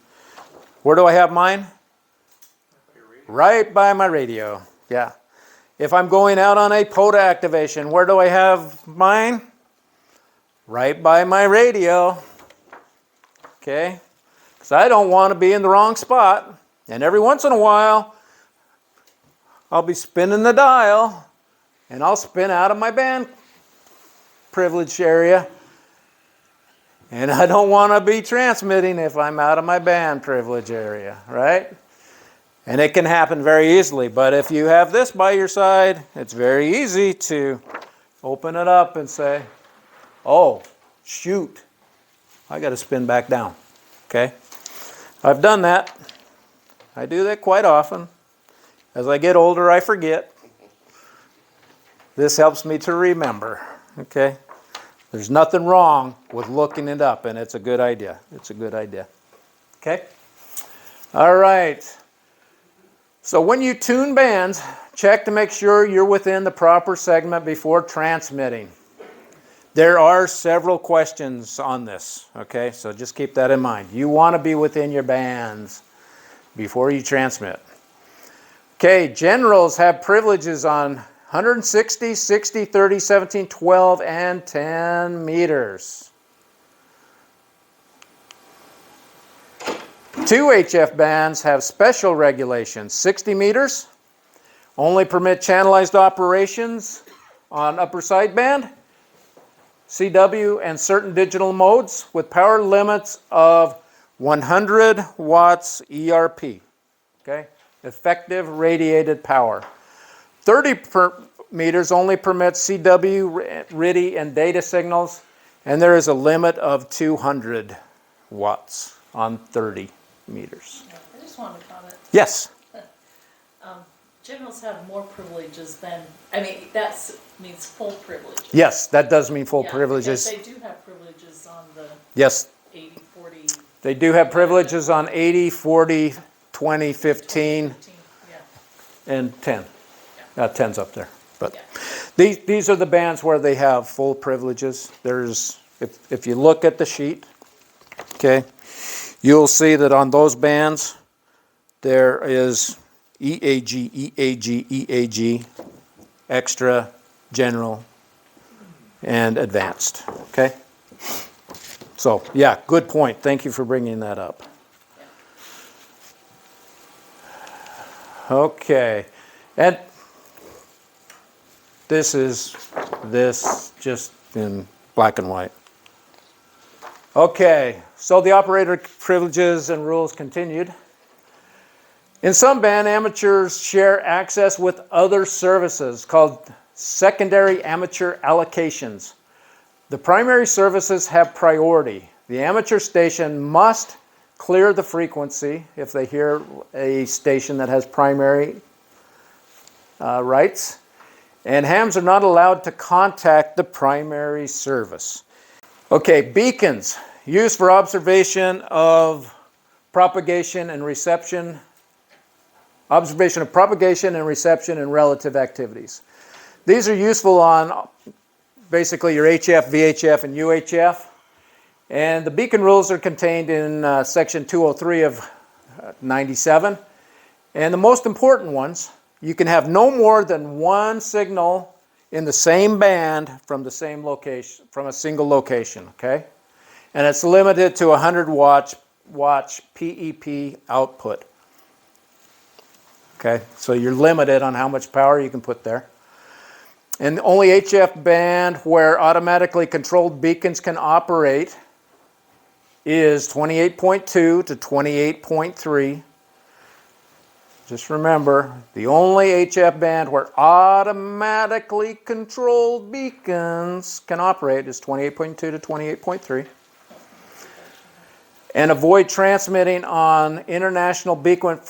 Where do I have mine? Right by my radio. Yeah. If I'm going out on a POTA activation, where do I have mine? Right by my radio. Okay, because I don't want to be in the wrong spot. And every once in a while, I'll be spinning the dial, and I'll spin out of my band privilege area. And I don't want to be transmitting if I'm out of my band privilege area, right? And it can happen very easily. But if you have this by your side, it's very easy to open it up and say, oh, shoot, I got to spin back down. Okay? I've done that. I do that quite often. As I get older, I forget. This helps me to remember. Okay? There's nothing wrong with looking it up, and it's a good idea. It's a good idea. Okay? All right. So when you tune bands, check to make sure you're within the proper segment before transmitting. There are several questions on this, okay? So just keep that in mind. You want to be within your bands before you transmit. Okay, generals have privileges on 160, 60, 30, 17, 12, and 10 meters. 2 HF bands have special regulations, 60 meters, only permit channelized operations on upper sideband, CW, and certain digital modes with power limits of 100 watts ERP, okay? Effective radiated power. 30 meters only permits CW, RIDI, and data signals, and there is a limit of 200 watts on 30 meters. I just wanted to comment. Yes. Generals have more privileges than, I mean, that means full privileges. Yes, that does mean full Yeah, privileges. because they do have privileges on the Yes, 80, 40, they do have privileges on 80, 40, 20, 15, 15, yeah. and 10. 10's up there. But Yeah. these are the bands where they have full privileges. There's, if you look at the sheet, okay, you'll see that on those bands, there is EAG, EAG, EAG, extra, general, and advanced, okay? So, yeah, good point. Thank you for bringing that up. Okay, and this is this just in black and white. Okay, so the operator privileges and rules continued. In some band, amateurs share access with other services called secondary amateur allocations. The primary services have priority. The amateur station must clear the frequency if they hear a station that has primary rights, and hams are not allowed to contact the primary service. Okay, beacons used for observation of propagation and reception. Observation of propagation and reception and relative activities. These are useful on basically your HF, VHF, and UHF. And the beacon rules are contained in section 203 of 97. And the most important ones, you can have no more than one signal in the same band from the same location, from a single location, okay? And it's limited to 100 watts PEP output. Okay, so you're limited on how much power you can put there. And the only HF band where automatically controlled beacons can operate is 28.2 to 28.3. Just remember, the only HF band where automatically controlled beacons can operate is 28.2 to 28.3. And avoid transmitting on international beacon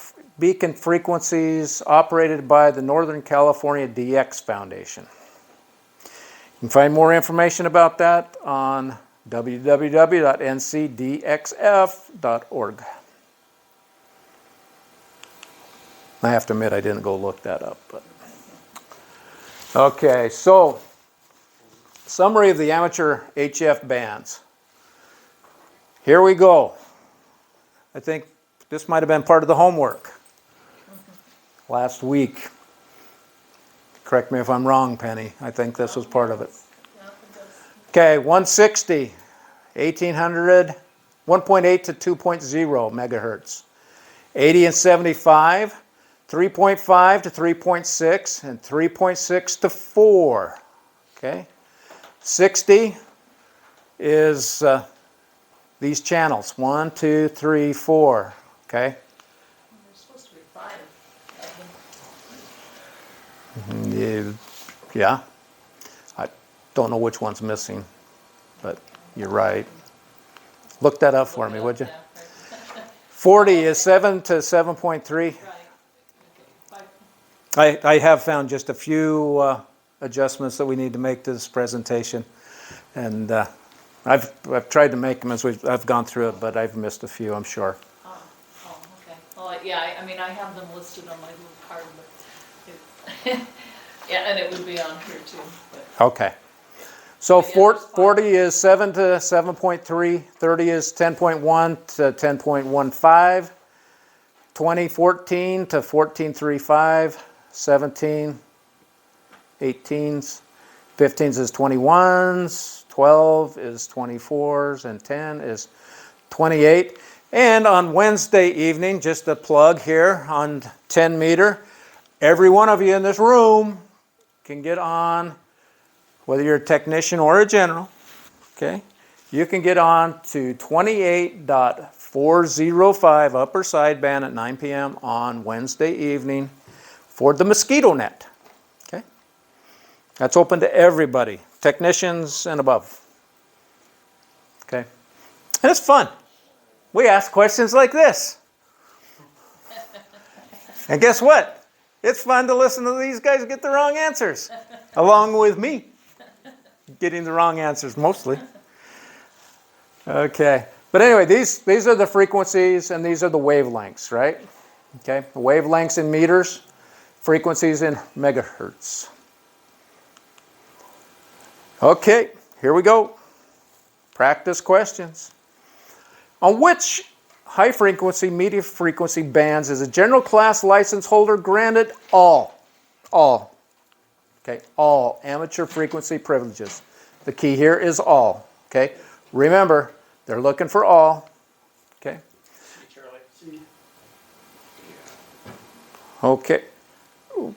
frequencies operated by the Northern California DX Foundation. You can find more information about that on www.ncdxf.org. I have to admit I didn't go look that up, but okay, so summary of the amateur HF bands. Here we go. I think this might have been part of the homework last week. Correct me if I'm wrong, Penny. I think this was part of it. Okay, 160, 1800, 1.8 to 2.0 megahertz. 80 and 75, 3.5 to 3.6, and 3.6 to 4. Okay, 60 is these channels, 1, 2, 3, 4. Okay. There's supposed to be 5. Yeah. I don't know which one's missing, but you're right. Look that up for me, would you? 40 is 7 to 7.3. Right. I have found just a few adjustments that we need to make to this presentation, and I've tried to make them as I've gone through it, but I've missed a few, I'm sure. Oh, okay. Well, yeah, I mean, I have them listed on my little card, but yeah, and it would be on here too. But. Okay. So But yeah, 40 is 7 to 7.3, 30 is 10.1 to 10.15, 20, 14 to 14.35, 17, 18s, 15s is 21s, 12 is 24s, and 10 is 28. And on Wednesday evening, just a plug here on 10 meter, every one of you in this room can get on, whether you're a technician or a general, okay? You can get on to 28.405 upper sideband at 9 p.m. on Wednesday evening for the mosquito net, okay? That's open to everybody, technicians and above, okay? And it's fun. We ask questions like this. And guess what? It's fun to listen to these guys get the wrong answers, along with me getting the wrong answers mostly. Okay, but anyway, these are the frequencies and these are the wavelengths, right? Okay, the wavelengths in meters, frequencies in megahertz. Okay, here we go. Practice questions. On which high frequency, medium frequency bands is a general class license holder granted all amateur frequency privileges? The key here is all, okay? Remember, they're looking for all, okay? Charlie. Okay. One,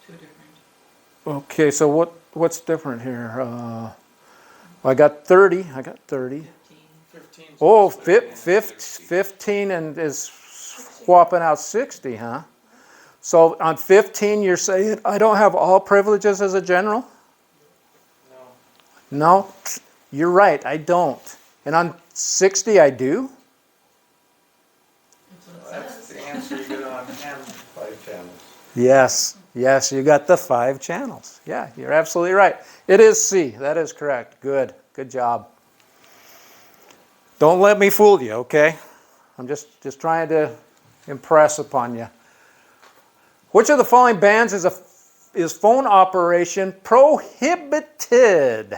two different. Okay, so what's different here? I got 30. 15. Oh, 15 and is swapping out 60, huh? So on 15, you're saying I don't have all privileges as a general? No. No, you're right, I don't. And on 60, I do? That's the answer you get on M. 5 channels. Yes, you got the 5 channels. Yeah, you're absolutely right. It is C, that is correct. Good job. Don't let me fool you, okay? I'm just trying to impress upon you. Which of the following bands is phone operation prohibited?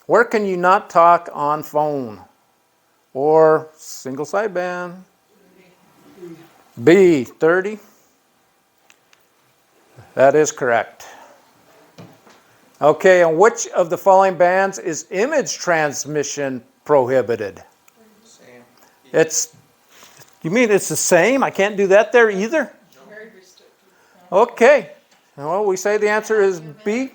Where can you not talk on phone? Or single sideband? B, 30. That is correct. Okay, and which of the following bands is image transmission prohibited? Same. You mean it's the same? I can't do that there either? Very restricted. Okay. Well, we say the answer is B.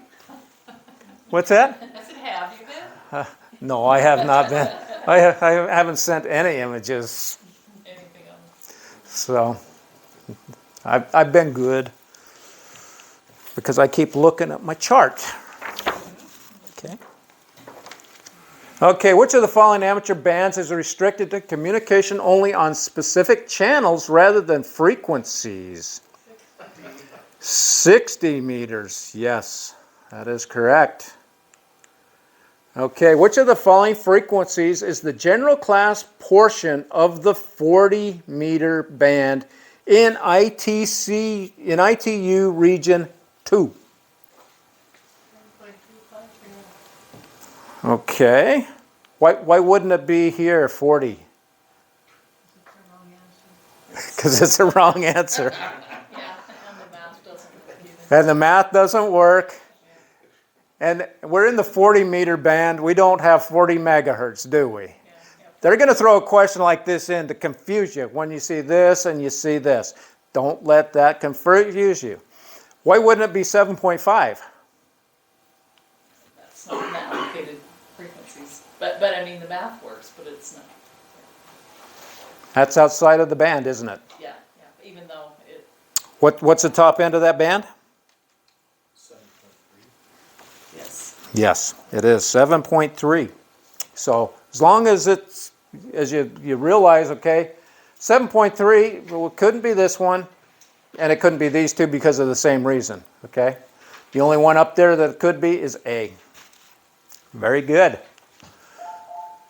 What's that? I said, have you been? No, I have not been. I haven't sent any images, Anything else? so I've been good because I keep looking at my chart. Okay. Okay, which of the following amateur bands is restricted to communication only on specific channels rather than frequencies? 60 meters, yes, that is correct. Okay, which of the following frequencies is the general class portion of the 40 meter band in ITU region 2? Okay. Why wouldn't it be here 40? Because it's a wrong answer. Yeah, and the math doesn't work either. And the math doesn't work. And we're in the 40 meter band. We don't have 40 megahertz, do we? Yeah. They're going to throw a question like this in to confuse you when you see this and you see this. Don't let that confuse you. Why wouldn't it be 7.5? That's not an allocated frequencies. But I mean, the math works, but it's not. That's outside of the band, isn't it? Yeah, even though it, What's the top end of that band? 7.3. yes. Yes, it is 7.3. So as long as you realize, okay, 7.3, well, it couldn't be this one, and it couldn't be these two because of the same reason, okay? The only one up there that it could be is A. Very good.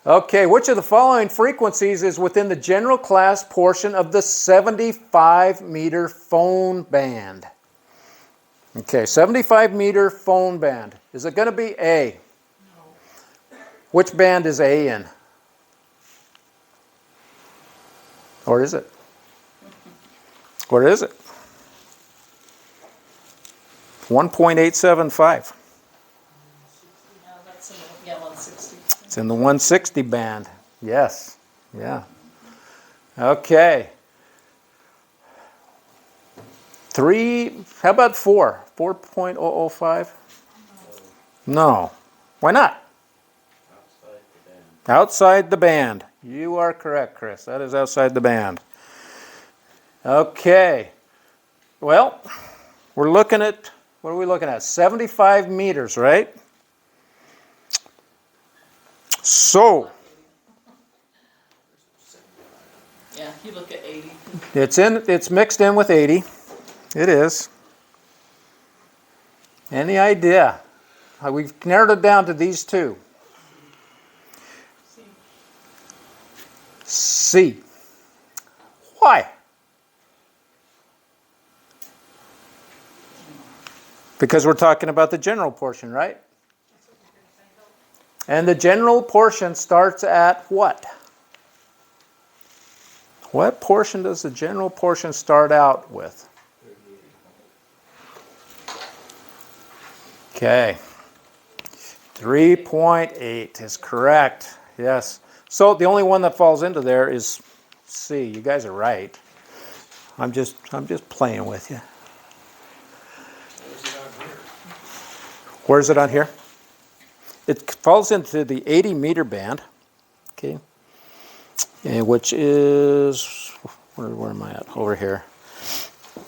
Okay, which of the following frequencies is within the general class portion of the 75 meter phone band? Okay, 75 meter phone band. Is it going to be A? No. Which band is A in? Or is it? Where is it? 1.875. No, that's in the, 160. It's in the 160 band. Yes. Yeah. Okay. How about 4? 4.005? No. Why not? Outside the band. Outside the band. You are correct, Chris. That is outside the band. Okay. Well, we're looking at, what are we looking at? 75 meters, right? So, Yeah, you look at 80. it's mixed in with 80. It is. Any idea? We've narrowed it down to these two. C. Why? Because we're talking about the general portion, right? And the general portion starts at what? What portion does the general portion start out with? Okay. 3.8 is correct. Yes. So the only one that falls into there is C. You guys are right. I'm just playing with you. Where's it on here? It falls into the 80 meter band. Okay. And which is, where am I at? Over here.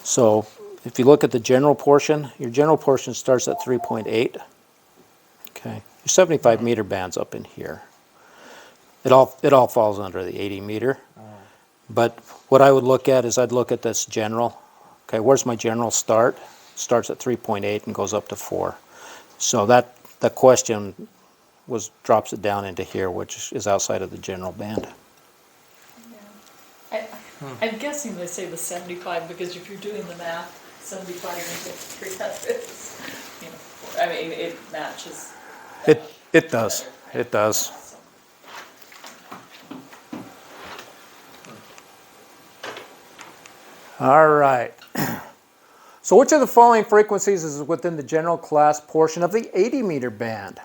So if you look at the general portion, your general portion starts at 3.8. Okay. Your 75 meter band's up in here. It all falls under the 80 meter. But what I would look at is I'd look at this general. Okay, where's my general start? Starts at 3.8 and goes up to 4. So the question drops it down into here, which is outside of the general band. I'm guessing they say the 75 because if you're doing the math, 75 into 300 is, I mean, it matches. It does. It does. All right. So which of the following frequencies is within the general class portion of the 80 meter band?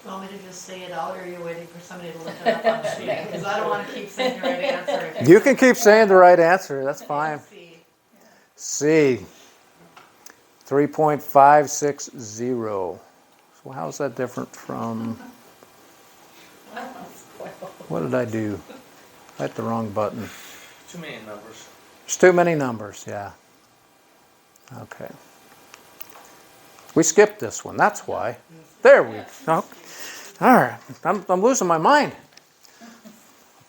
You want me to just say it out, or are you waiting for somebody to look it up on the screen? Because I don't want to keep saying the right answer. You can keep saying the right answer. That's fine. C. 3.560. So how is that different from... What did I do? I hit the wrong button. Too many numbers. There's too many numbers, yeah. Okay. We skipped this one, that's why. There we go. All right, I'm losing my mind.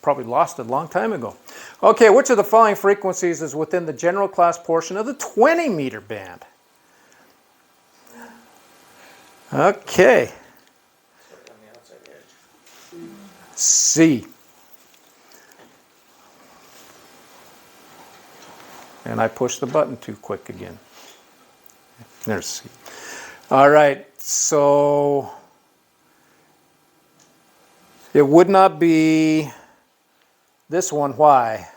Probably lost it a long time ago. Okay, which of the following frequencies is within the general class portion of the 20 meter band? Okay. On the outside edge. C. And I pushed the button too quick again. There's C. All right, so it would not be this one. Why?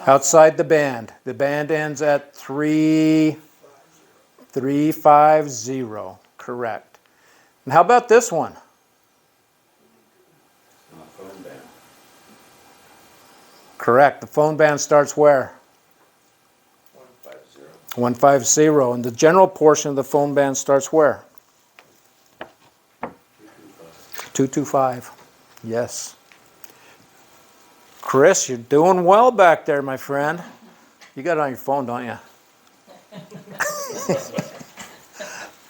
Outside the band. The band ends at 350. Correct. And how about this one? Phone band. Correct. The phone band starts where? 150. 150. And the general portion of the phone band starts where? 225. Yes. Chris, you're doing well back there, my friend. You got it on your phone, don't you?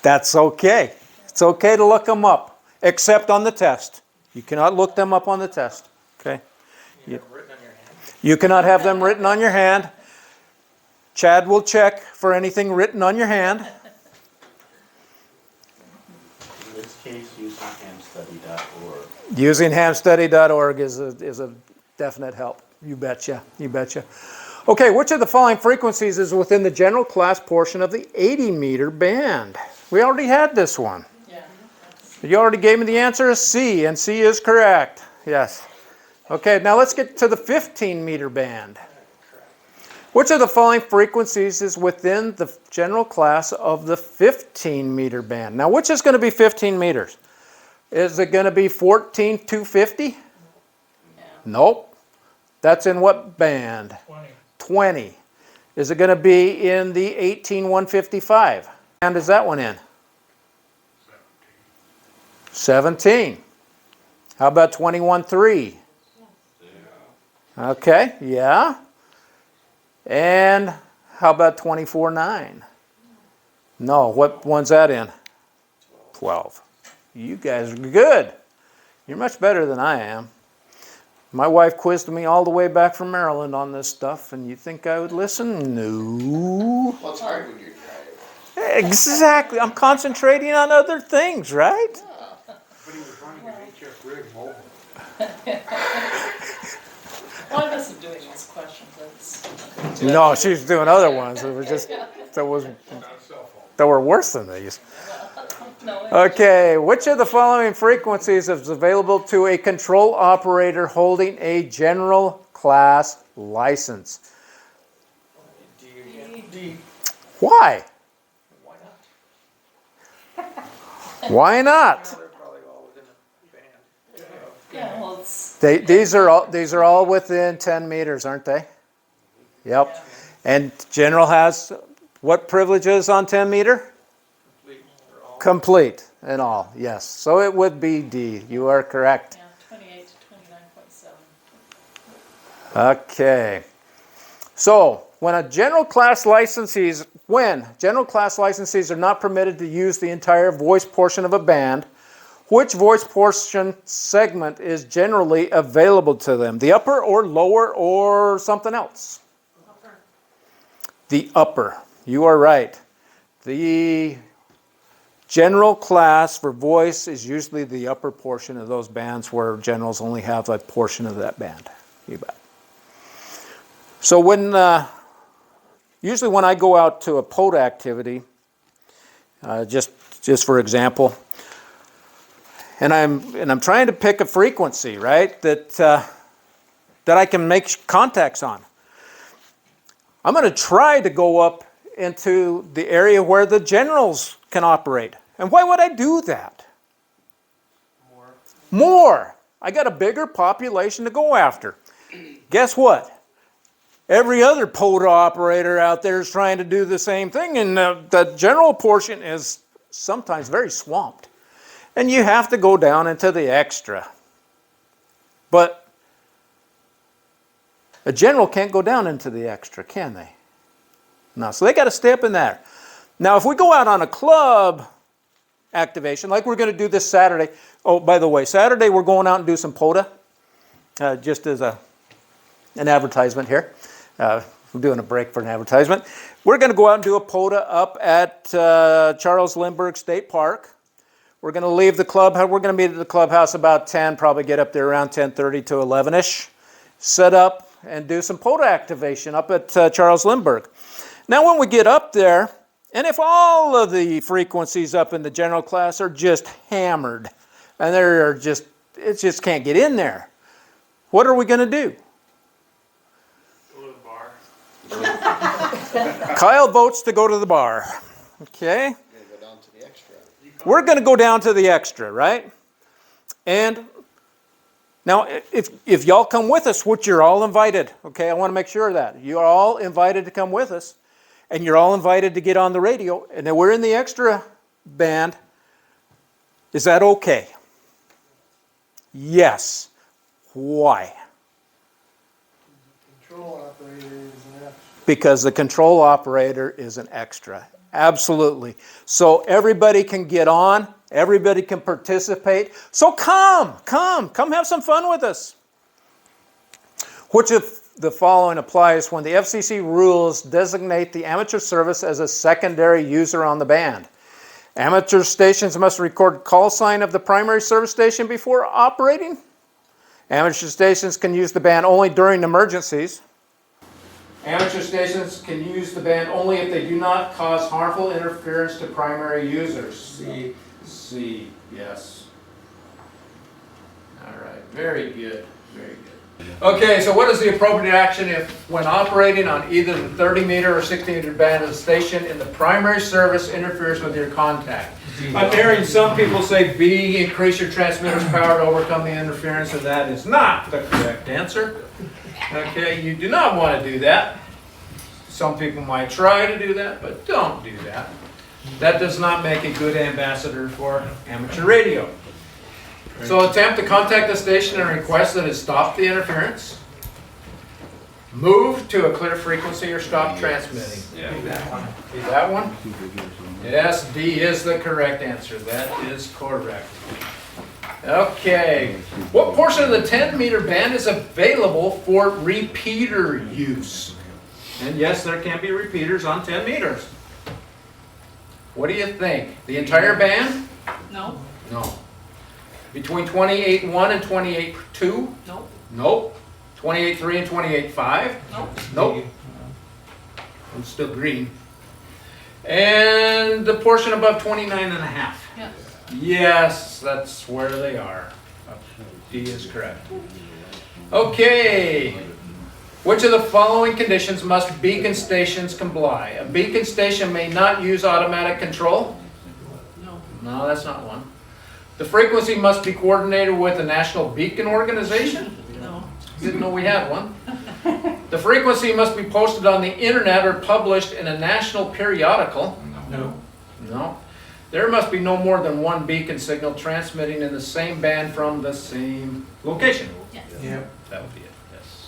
That's okay. It's okay to look them up, except on the test. You cannot look them up on the test. Okay? You have it written on your hand. You cannot have them written on your hand. Chad will check for anything written on your hand. In this case, using hamstudy.org. Using hamstudy.org is a definite help. You betcha. You betcha. Okay, which of the following frequencies is within the general class portion of the 80 meter band? We already had this one. Yeah. You already gave me the answer is C, and C is correct. Yes. Okay, now let's get to the 15 meter band. Which of the following frequencies is within the general class of the 15 meter band? Now, which is going to be 15 meters? Is it going to be 14,250? Yeah. Nope. That's in what band? 20. Is it going to be in the 18,155? And is that one in? 17. How about 21.3? Okay, yeah. And how about 24.9? No, what one's that in? 12. You guys are good. You're much better than I am. My wife quizzed me all the way back from Maryland on this stuff, and you think I would listen? No. Well, it's hard when you're driving. Exactly. I'm concentrating on other things, right? But he was running an HF rig mobile. Well, I wasn't doing these questions. That's No, she's doing other ones. It was just that were worse than these. no. Okay, which of the following frequencies is available to a control operator holding a general class license? D. Why? Why not? Why not? They're probably all within a band. Yeah, well, it's These are all within 10 meters, aren't they? Yep. And general has what privileges on 10 meter? Complete. They're all Complete and all, yes. So it would be D. You are correct. yeah, 28 to 29.7. Okay. So when general class licensees are not permitted to use the entire voice portion of a band, which voice portion segment is generally available to them? The upper or lower or something else? Upper. The upper. You are right. The general class for voice is usually the upper portion of those bands where generals only have a portion of that band. You bet. So usually when I go out to a POTA activity, just for example, and I'm trying to pick a frequency, right, that I can make contacts on. I'm going to try to go up into the area where the generals can operate. And why would I do that? More. I got a bigger population to go after. Guess what? Every other POTA operator out there is trying to do the same thing, and the general portion is sometimes very swamped. And you have to go down into the extra. But a general can't go down into the extra, can they? No, so they got to stay up in there. Now, if we go out on a club activation, like we're going to do this Saturday. Oh, by the way, Saturday we're going out and do some POTA, just as an advertisement here. We're doing a break for an advertisement. We're going to go out and do a POTA up at Charles Lindbergh State Park. We're going to leave the club. We're going to meet at the clubhouse about 10, probably get up there around 10:30 to 11ish. Set up and do some POTA activation up at Charles Lindbergh. Now, when we get up there, and if all of the frequencies up in the general class are just hammered, and it just can't get in there, what are we going to do? Go to the bar. Kyle votes to go to the bar. Okay? Go down to the extra. We're going to go down to the extra, right? And now, if y'all come with us, which you're all invited, okay? I want to make sure of that. You're all invited to come with us, and you're all invited to get on the radio, and then we're in the extra band. Is that okay? Yes. Why? Control operator is an extra. Because the control operator is an extra. Absolutely. So everybody can get on. Everybody can participate. So come have some fun with us. Which of the following applies when the FCC rules designate the amateur service as a secondary user on the band? Amateur stations must record call sign of the primary service station before operating. Amateur stations can use the band only during emergencies. Amateur stations can use the band only if they do not cause harmful interference to primary users. C, yes. All right, very good, very good. Okay, so what is the appropriate action if, when operating on either the 30 meter or 60 meter band of the station in the primary service interferes with your contact? I'm hearing some people say B, increase your transmitter's power to overcome the interference, and that is not the correct answer. Okay, you do not want to do that. Some people might try to do that, but don't do that. That does not make a good ambassador for amateur radio. So attempt to contact the station and request that it stop the interference. Move to a clear frequency or stop transmitting. Yeah, that one. Is that one? Yes, D is the correct answer. That is correct. Okay. What portion of the 10 meter band is available for repeater use? And yes, there can be repeaters on 10 meters. What do you think? The entire band? No, No. Between 28.1 and 28.2? no, Nope. 28.3 and 28.5? no. Nope. I'm still green. And the portion above 29 and a half? Yes. Yes, that's where they are. D is correct. Okay. Which of the following conditions must beacon stations comply? A beacon station may not use automatic control? No. No, that's not one. The frequency must be coordinated with the National Beacon Organization? No. Didn't know we had one. The frequency must be posted on the internet or published in a national periodical? No. No. There must be no more than one beacon signal transmitting in the same band from the same location. Yes. Yeah. That would be it, yes.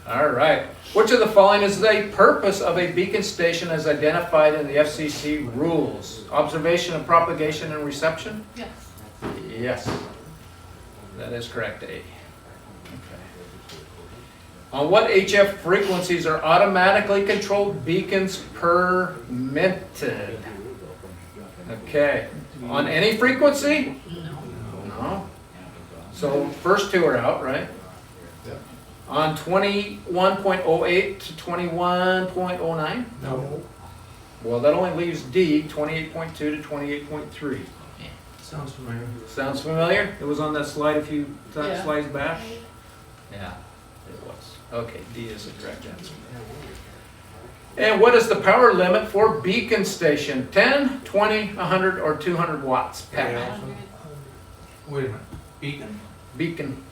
All right. Which of the following is the purpose of a beacon station as identified in the FCC rules? Observation of propagation and reception? Yes. Yes. That is correct, A. Okay. On what HF frequencies are automatically controlled beacons permitted? Okay. On any frequency? No. So first two are out, right? On 21.08 to 21.09? No. Well, that only leaves D, 28.2 to 28.3. Sounds familiar. Sounds familiar? It was on that slide a few Yeah. slides back? Yeah, it was. Okay, D is the correct answer. And what is the power limit for beacon station? 10, 20, 100, or 200 watts? Pat? 100, Wait a minute. Beacon? Beacon.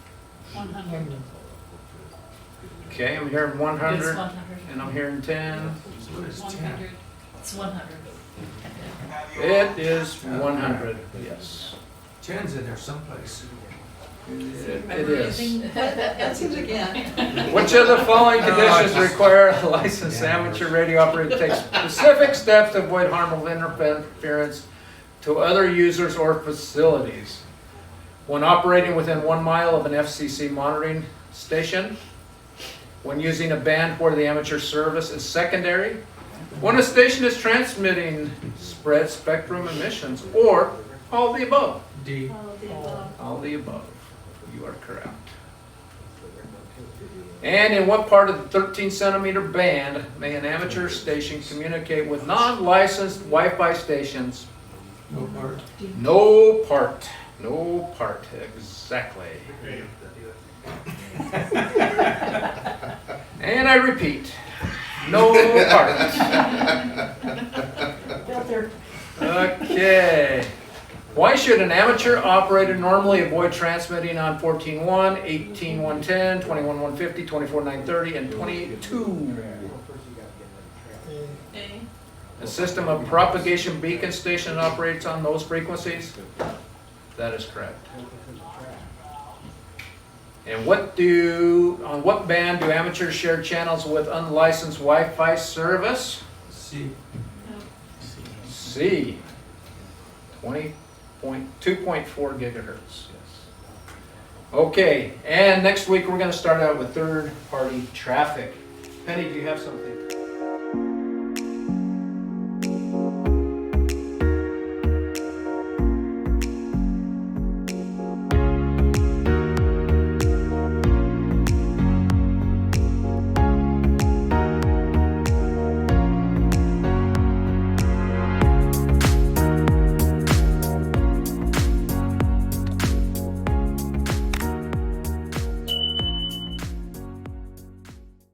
100. Okay, I'm hearing It's 100, 100. and I'm hearing 10. What is 10? 100. It's 100. It is 100, yes. 10's in there someplace. It is. That seems again. Which of the following conditions require a licensed amateur radio operator to take specific steps to avoid harmful interference to other users or facilities? When operating within 1 mile of an FCC monitoring station, when using a band where the amateur service is secondary, when a station is transmitting spread spectrum emissions, or all the above. D. All the above. You are correct. And in what part of the 13 centimeter band may an amateur station communicate with non-licensed Wi-Fi stations? No part. No part. No part. Exactly. And I repeat, no part. Okay. Why should an amateur operator normally avoid transmitting on 14.1, 18.110, 21.150, 24.930, and 28.2? A. A system of propagation beacon station operates on those frequencies? That is correct. And on what band do amateurs share channels with unlicensed Wi-Fi service? C. C. 2.4 gigahertz. Okay, and next week we're going to start out with third-party traffic. Penny, do you have something?